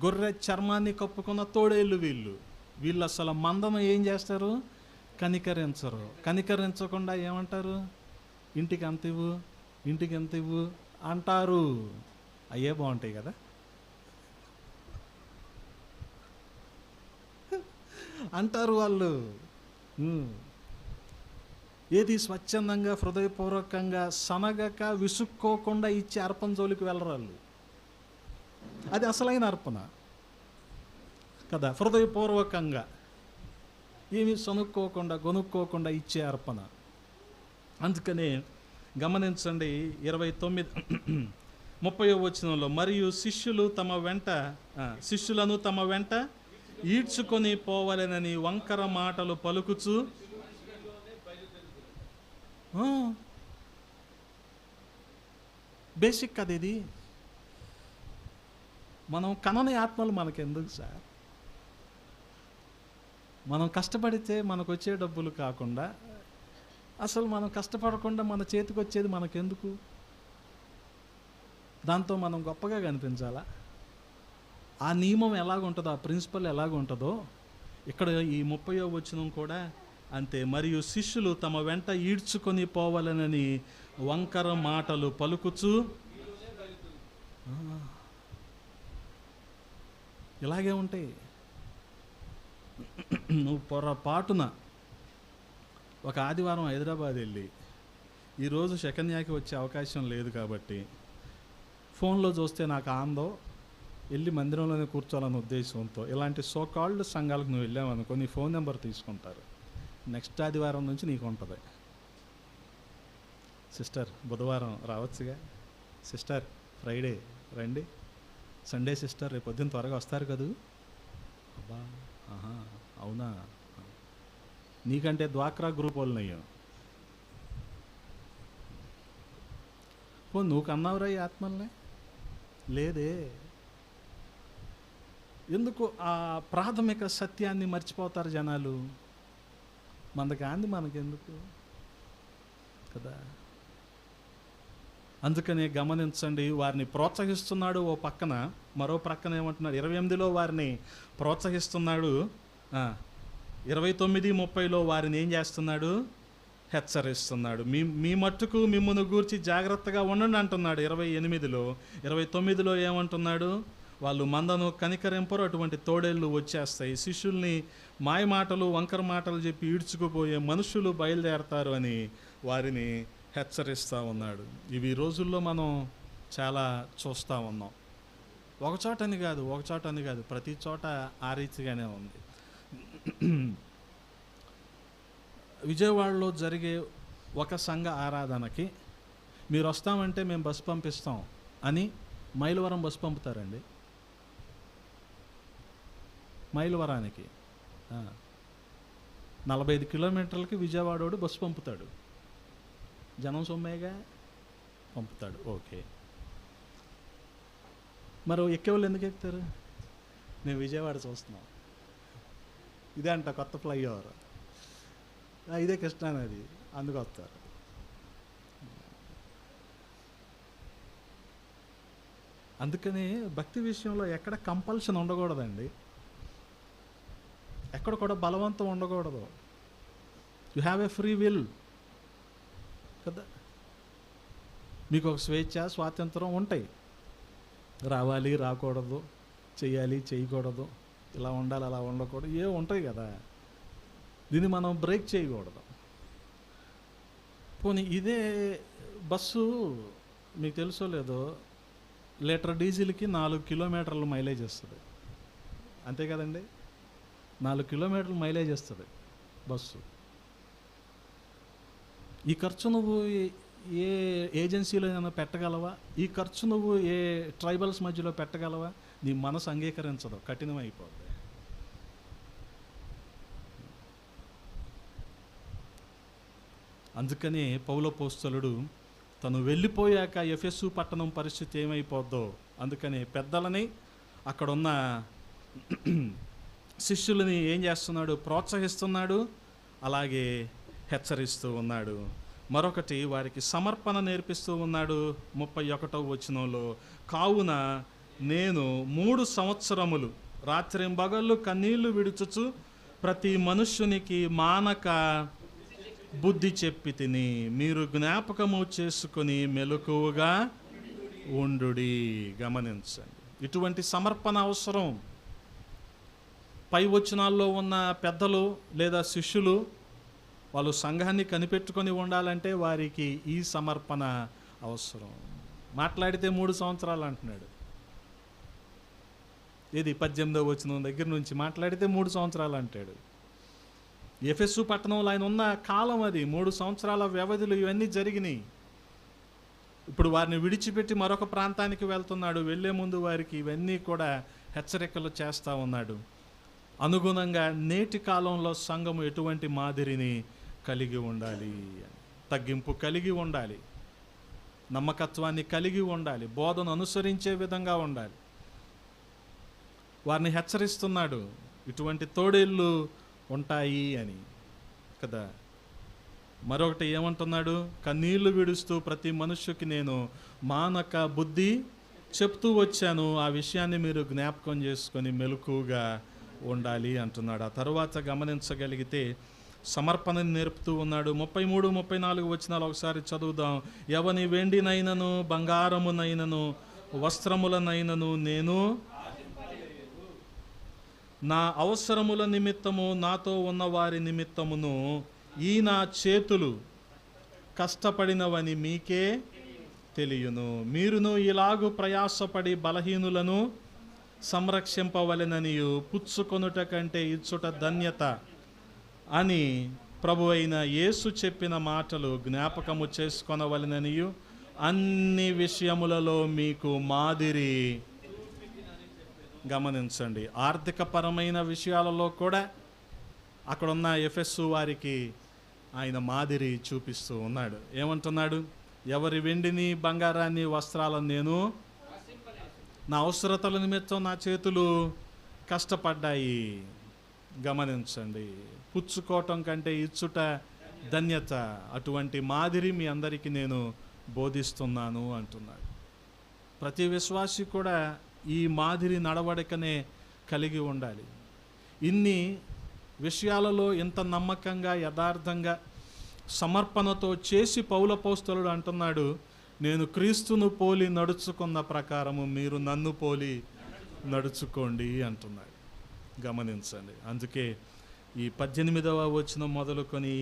గొర్రె చర్మాన్ని కప్పుకున్న తోడేళ్ళు వీళ్ళు అసలు మందను ఏం చేస్తారు, కనికరించరు. కనికరించకుండా ఏమంటారు, ఇంటికి అంత ఇవ్వు, ఇంటికి ఎంత ఇవ్వు అంటారు. అయ్యే బాగుంటాయి కదా, అంటారు వాళ్ళు. ఏది స్వచ్ఛందంగా హృదయపూర్వకంగా సనగక విసుక్కోకుండా ఇచ్చి అర్పణ జోలికి వెళ్ళరు వాళ్ళు. అది అసలైన అర్పణ కదా, హృదయపూర్వకంగా ఏమి సనుక్కోకుండా గొనుక్కోకుండా ఇచ్చే అర్పణ. అందుకనే గమనించండి 29-30వ వచనంలో, మరియు శిష్యులను తమ వెంట ఈడ్చుకొని పోవాలనని వంకర మాటలు పలుకుచు, బేసిక్ అది. ఇది మనం కనని ఆత్మలు మనకెందుకు సార్? మనం కష్టపడితే మనకు వచ్చే డబ్బులు కాకుండా, అసలు మనం కష్టపడకుండా మన చేతికి వచ్చేది మనకెందుకు? దాంతో మనం గొప్పగా కనిపించాలా? ఆ నియమం ఎలాగుంటుందో, ఆ ప్రిన్సిపల్ ఎలాగుంటుందో ఇక్కడ ఈ 30వ వచనం కూడా అంతే. మరియు శిష్యులు తమ వెంట ఈడ్చుకొని పోవాలనని వంకర మాటలు పలుకుచు, ఇలాగే ఉంటాయి. నువ్వు పొరపాటున ఒక ఆదివారం హైదరాబాద్ వెళ్ళి, ఈరోజు శకన్యాకి వచ్చే అవకాశం లేదు కాబట్టి ఫోన్లో చూస్తే నాకు ఆందో వెళ్ళి మందిరంలోనే కూర్చోవాలన్న ఉద్దేశంతో ఇలాంటి సోకాల్డ్ సంఘాలకు నువ్వు వెళ్ళావనుకో, నీ ఫోన్ నెంబర్ తీసుకుంటారు. నెక్స్ట్ ఆదివారం నుంచి నీకు ఉంటుంది, సిస్టర్ బుధవారం రావచ్చుగా, సిస్టర్ ఫ్రైడే రండి, సండే సిస్టర్ రేపు పొద్దున్న త్వరగా వస్తారు కదూ. అబ్బా, అవునా, నీకంటే డ్వాక్రా గ్రూప్ వాళ్ళనయ్యా. నువ్వు కన్నావురా ఈ ఆత్మల్ని? లేదే. ఎందుకు ఆ ప్రాథమిక సత్యాన్ని మర్చిపోతారు జనాలు? మనకి మనకెందుకు కదా. అందుకనే గమనించండి, వారిని ప్రోత్సహిస్తున్నాడు ఓ పక్కన, మరో ప్రక్కన ఏమంటున్నాడు, 28లో వారిని ప్రోత్సహిస్తున్నాడు, 29-30లో వారిని ఏం చేస్తున్నాడు, హెచ్చరిస్తున్నాడు. మీ మట్టుకు మిమ్మల్ని గూర్చి జాగ్రత్తగా ఉండండి అంటున్నాడు 28లో. 29లో ఏమంటున్నాడు, వాళ్ళు మందను కనికరింపరు, అటువంటి తోడేళ్ళు వచ్చేస్తాయి, శిష్యుల్ని మాయ మాటలు వంకర మాటలు చెప్పి ఈడ్చుకుపోయే మనుషులు బయలుదేరతారు అని వారిని హెచ్చరిస్తూ ఉన్నాడు. ఇవి ఈ రోజుల్లో మనం చాలా చూస్తూ ఉన్నాం. ఒక చోట అని కాదు, ప్రతి చోట ఆ రీతిగానే ఉంది. విజయవాడలో జరిగే ఒక సంఘ ఆరాధనకి మీరు వస్తామంటే మేము బస్సు పంపిస్తాం అని మైలవరం బస్సు పంపుతారండి. మైలవరానికి 45 కిలోమీటర్లకి విజయవాడోడు బస్సు పంపుతాడు. జనం సొమ్మేగా. పంపుతాడు. ఓకే, మరి ఎక్కేవాళ్ళు ఎందుకు ఎక్కుతారు? నేను విజయవాడ చూస్తున్నాను, ఇదే అంట కొత్త ఫ్లైఓవర్, ఇదే కృష్ణానది, అందుకు వస్తారు. అందుకని భక్తి విషయంలో ఎక్కడ కంపల్షన్ ఉండకూడదండి, ఎక్కడ కూడా బలవంతం ఉండకూడదు. You have a free will కదా, మీకు ఒక స్వేచ్ఛ స్వాతంత్రం ఉంటాయి. రావాలి రాకూడదు, చెయ్యాలి చేయకూడదు, ఇలా ఉండాలి అలా ఉండకూడదు, ఏ ఉంటాయి కదా. దీన్ని మనం బ్రేక్ చేయకూడదు. పోనీ ఇదే బస్సు మీకు తెలుసో లేదో లీటర్ డీజిల్కి 4 కిలోమీటర్లు మైలేజ్ వస్తుంది, అంతే కదండి. 4 కిలోమీటర్లు మైలేజ్ వస్తుంది బస్సు. ఈ ఖర్చు నువ్వు ఏ ఏజెన్సీలో అయినా పెట్టగలవా? ఈ ఖర్చు నువ్వు ఏ ట్రైబల్స్ మధ్యలో పెట్టగలవా? నీ మనసు అంగీకరించదు, కఠినమైపోద్ది. అందుకని పౌలపోస్తలుడు తను వెళ్ళిపోయాక ఎఫెసు పట్టణం పరిస్థితి ఏమైపోద్దో, అందుకని పెద్దలని అక్కడున్న శిష్యులని ఏం చేస్తున్నాడు? ప్రోత్సహిస్తున్నాడు, అలాగే హెచ్చరిస్తూ ఉన్నాడు. మరొకటి వారికి సమర్పణ నేర్పిస్తూ ఉన్నాడు. 31వ వచనంలో, కావున నేను 3 సంవత్సరములు రాత్రింబగళ్ళు కన్నీళ్లు విడుచుచు ప్రతి మనుష్యునికి మానక బుద్ధి చెప్పి తిని, మీరు జ్ఞాపకము చేసుకుని మెలకువగా ఉండుడి. గమనించండి, ఇటువంటి సమర్పణ అవసరం. పై వచనాల్లో ఉన్న పెద్దలు లేదా శిష్యులు వాళ్ళు సంఘాన్ని కనిపెట్టుకొని ఉండాలంటే వారికి ఈ సమర్పణ అవసరం. మాట్లాడితే 3 సంవత్సరాలు అంటున్నాడు. ఇది 18వ వచనం దగ్గర నుంచి మాట్లాడితే 3 సంవత్సరాలు అంటాడు. ఎఫెసు పట్టణంలో ఆయన ఉన్న కాలం అది 3 సంవత్సరాల వ్యవధిలో ఇవన్నీ జరిగినాయి. ఇప్పుడు వారిని విడిచిపెట్టి మరొక ప్రాంతానికి వెళ్తున్నాడు. వెళ్ళే ముందు వారికి ఇవన్నీ కూడా హెచ్చరికలు చేస్తూ ఉన్నాడు. అనుగుణంగా నేటి కాలంలో సంఘము ఎటువంటి మాదిరిని కలిగి ఉండాలి? తగ్గింపు కలిగి ఉండాలి, నమ్మకత్వాన్ని కలిగి ఉండాలి, బోధను అనుసరించే విధంగా ఉండాలి. వారిని హెచ్చరిస్తున్నాడు, ఇటువంటి తోడేళ్ళు ఉంటాయి అని కదా. మరొకటి ఏమంటున్నాడు? కన్నీళ్లు విడుస్తూ ప్రతి మనుష్యుకి నేను మానక బుద్ధి చెప్తూ వచ్చాను, ఆ విషయాన్ని మీరు జ్ఞాపకం చేసుకొని మెలకుగా ఉండాలి అంటున్నాడు. ఆ తర్వాత గమనించగలిగితే సమర్పణని నేర్పుతూ ఉన్నాడు. 33, 34 వచనాలు ఒకసారి చదువుదాం. ఎవని వెండినైనను బంగారమునైనను వస్త్రములనైనను నేను నా అవసరముల నిమిత్తము నాతో ఉన్న వారి నిమిత్తమును ఈ నా చేతులు కష్టపడినవని మీకే తెలియను. మీరును ఇలాగు ప్రయాసపడి బలహీనులను సంరక్షింపవలెననియు పుచ్చుకొనుట కంటే ఇచ్చుట ధన్యత అని ప్రభు అయిన యేసు చెప్పిన మాటలు జ్ఞాపకము చేసుకొనవలెననియు అన్ని విషయములలో మీకు మాదిరి. గమనించండి, ఆర్థికపరమైన విషయాలలో కూడా అక్కడున్న ఎఫెసు వారికి ఆయన మాదిరి చూపిస్తూ ఉన్నాడు. ఏమంటున్నాడు? ఎవరి వెండిని బంగారాన్ని వస్త్రాలను నేను నా అవసరతల నిమిత్తం నా చేతులు కష్టపడ్డాయి. గమనించండి, పుచ్చుకోవటం కంటే ఇచ్చుట ధన్యత. అటువంటి మాదిరి మీ అందరికీ నేను బోధిస్తున్నాను అంటున్నాడు. ప్రతి విశ్వాసి కూడా ఈ మాదిరి నడవడికనే కలిగి ఉండాలి. ఇన్ని విషయాలలో ఇంత నమ్మకంగా యథార్థంగా సమర్పణతో చేసి పౌలపోస్తలుడు అంటున్నాడు, నేను క్రీస్తును పోలి నడుచుకున్న ప్రకారము మీరు నన్ను పోలి నడుచుకోండి అంటున్నాడు. గమనించండి, అందుకే ఈ 18వ వచనం మొదలుకొని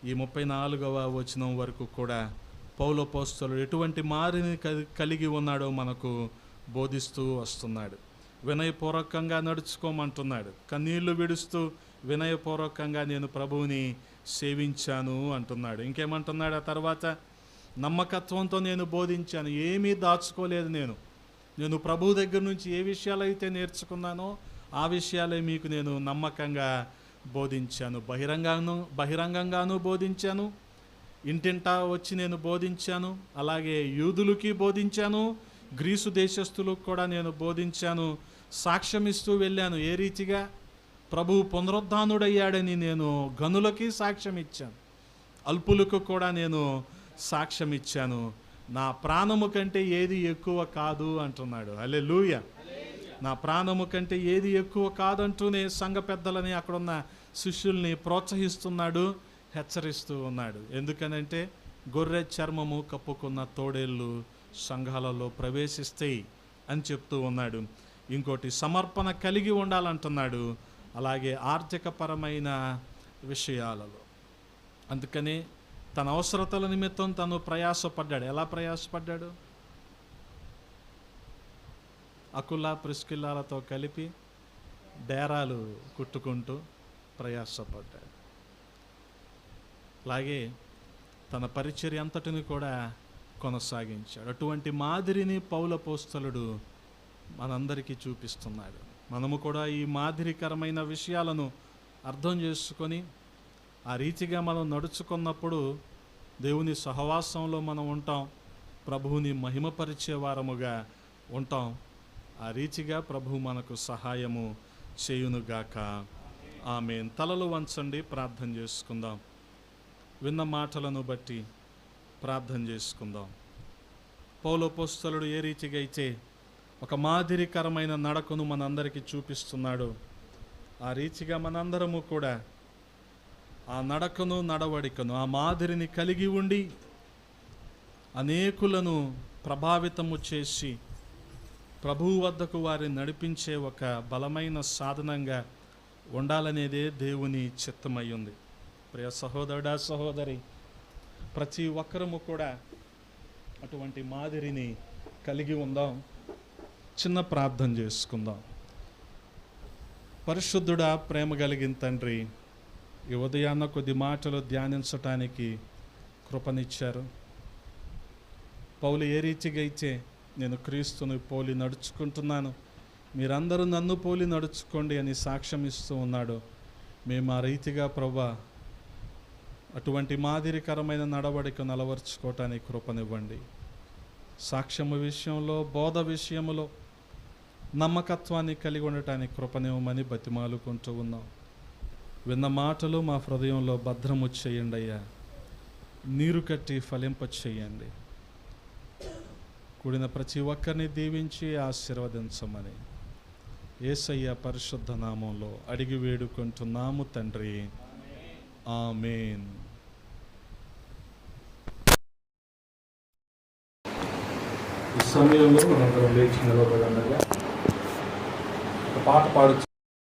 ఈ 34వ వచనం వరకు కూడా పౌలపోస్తలుడు ఎటువంటి మారిని కలిగి ఉన్నాడో మనకు బోధిస్తూ వస్తున్నాడు. వినయపూర్వకంగా నడుచుకోమంటున్నాడు. కన్నీళ్లు విడుస్తూ వినయపూర్వకంగా నేను ప్రభువుని సేవించాను అంటున్నాడు. ఇంకేమంటున్నాడు ఆ తర్వాత? నమ్మకత్వంతో నేను బోధించాను, ఏమీ దాచుకోలేదు. నేను ప్రభువు దగ్గర నుంచి ఏ విషయాలైతే నేర్చుకున్నానో ఆ విషయాలే మీకు నేను నమ్మకంగా బోధించాను. బహిరంగంగాను బోధించాను, ఇంటింటా వచ్చి నేను బోధించాను, అలాగే యూదులకి బోధించాను, గ్రీసు దేశస్థులకు కూడా నేను బోధించాను, సాక్ష్యమిస్తూ వెళ్ళాను. ఏ రీతిగా ప్రభువు పునరుద్ధానుడయ్యాడని నేను గనులకి సాక్ష్యం ఇచ్చాను, అల్పులకు కూడా నేను సాక్ష్యం ఇచ్చాను. నా ప్రాణము కంటే ఏది ఎక్కువ కాదు అంటున్నాడు. హల్లెలూయా. నా ప్రాణము కంటే ఏది ఎక్కువ కాదంటూనే సంఘ పెద్దలని, అక్కడున్న శిష్యుల్ని ప్రోత్సహిస్తున్నాడు, హెచ్చరిస్తూ ఉన్నాడు. ఎందుకనంటే గొర్రె చర్మము కప్పుకున్న తోడేళ్ళు సంఘాలలో ప్రవేశిస్తాయి అని చెప్తూ ఉన్నాడు. ఇంకోటి సమర్పణ కలిగి ఉండాలంటున్నాడు, అలాగే ఆర్థికపరమైన విషయాలలో. అందుకని తన అవసరతల నిమిత్తం తను ప్రయాసపడ్డాడు. ఎలా ప్రయాసపడ్డాడు? అకుల ప్రిస్కిల్లాలతో కలిపి డేరాలు కుట్టుకుంటూ ప్రయాసపడ్డాడు. అలాగే తన పరిచర్య అంతటిని కూడా కొనసాగించాడు. అటువంటి మాదిరిని పౌలపోస్తలుడు మనందరికీ చూపిస్తున్నాడు. మనము కూడా ఈ మాదిరికరమైన విషయాలను అర్థం చేసుకొని ఆ రీతిగా మనం నడుచుకున్నప్పుడు దేవుని సహవాసంలో మనం ఉంటాం, ప్రభువుని మహిమపరిచే వారముగా ఉంటాం. ఆ రీతిగా ప్రభువు మనకు సహాయము చేయునుగాక. ఆమేన్. తలలు వంచండి, ప్రార్థన చేసుకుందాం. విన్న మాటలను బట్టి ప్రార్థన చేసుకుందాం. పౌలపోస్తలుడు ఏ రీతిగా అయితే ఒక మాదిరికరమైన నడకను మనందరికీ చూపిస్తున్నాడు, ఆ రీతిగా మనందరము కూడా ఆ నడకను, నడవడికను, ఆ మాదిరిని కలిగి ఉండి అనేకులను ప్రభావితము చేసి ప్రభువు వద్దకు వారిని నడిపించే ఒక బలమైన సాధనంగా ఉండాలనేదే దేవుని చిత్తమై ఉంది. ప్రియ సహోదరుడా, సహోదరి, ప్రతి ఒక్కరము కూడా అటువంటి మాదిరిని కలిగి ఉందాం. చిన్న ప్రార్థన చేసుకుందాం. పరిశుద్ధుడా, ప్రేమ కలిగిన తండ్రి, ఈ ఉదయాన్న కొద్ది మాటలు ధ్యానించటానికి కృపనిచ్చారు. పౌలు ఏ రీతిగా అయితే నేను క్రీస్తుని పోలి నడుచుకుంటున్నాను, మీరందరూ నన్ను పోలి నడుచుకోండి అని సాక్ష్యం ఇస్తూ ఉన్నాడు. మేము ఆ రీతిగా ప్రభువా అటువంటి మాదిరికరమైన నడవడికను అలవర్చుకోవటానికి కృపనివ్వండి. సాక్ష్యము విషయంలో, బోధ విషయంలో నమ్మకత్వాన్ని కలిగి ఉండటానికి కృపనివ్వమని బతిమాలుకుంటూ ఉన్నాం. విన్న మాటలు మా హృదయంలో భద్రము చేయండి అయ్యా, నీరు కట్టి ఫలింప చేయండి. కూడిన ప్రతి ఒక్కరిని దీవించి ఆశీర్వదించమని యేసయ్య పరిశుద్ధ నామంలో అడిగి వేడుకుంటున్నాము తండ్రి. ఆమేన్. ఈ సమయంలో మనందరం లేచి నిలబడగా ఒక పాట పాడు.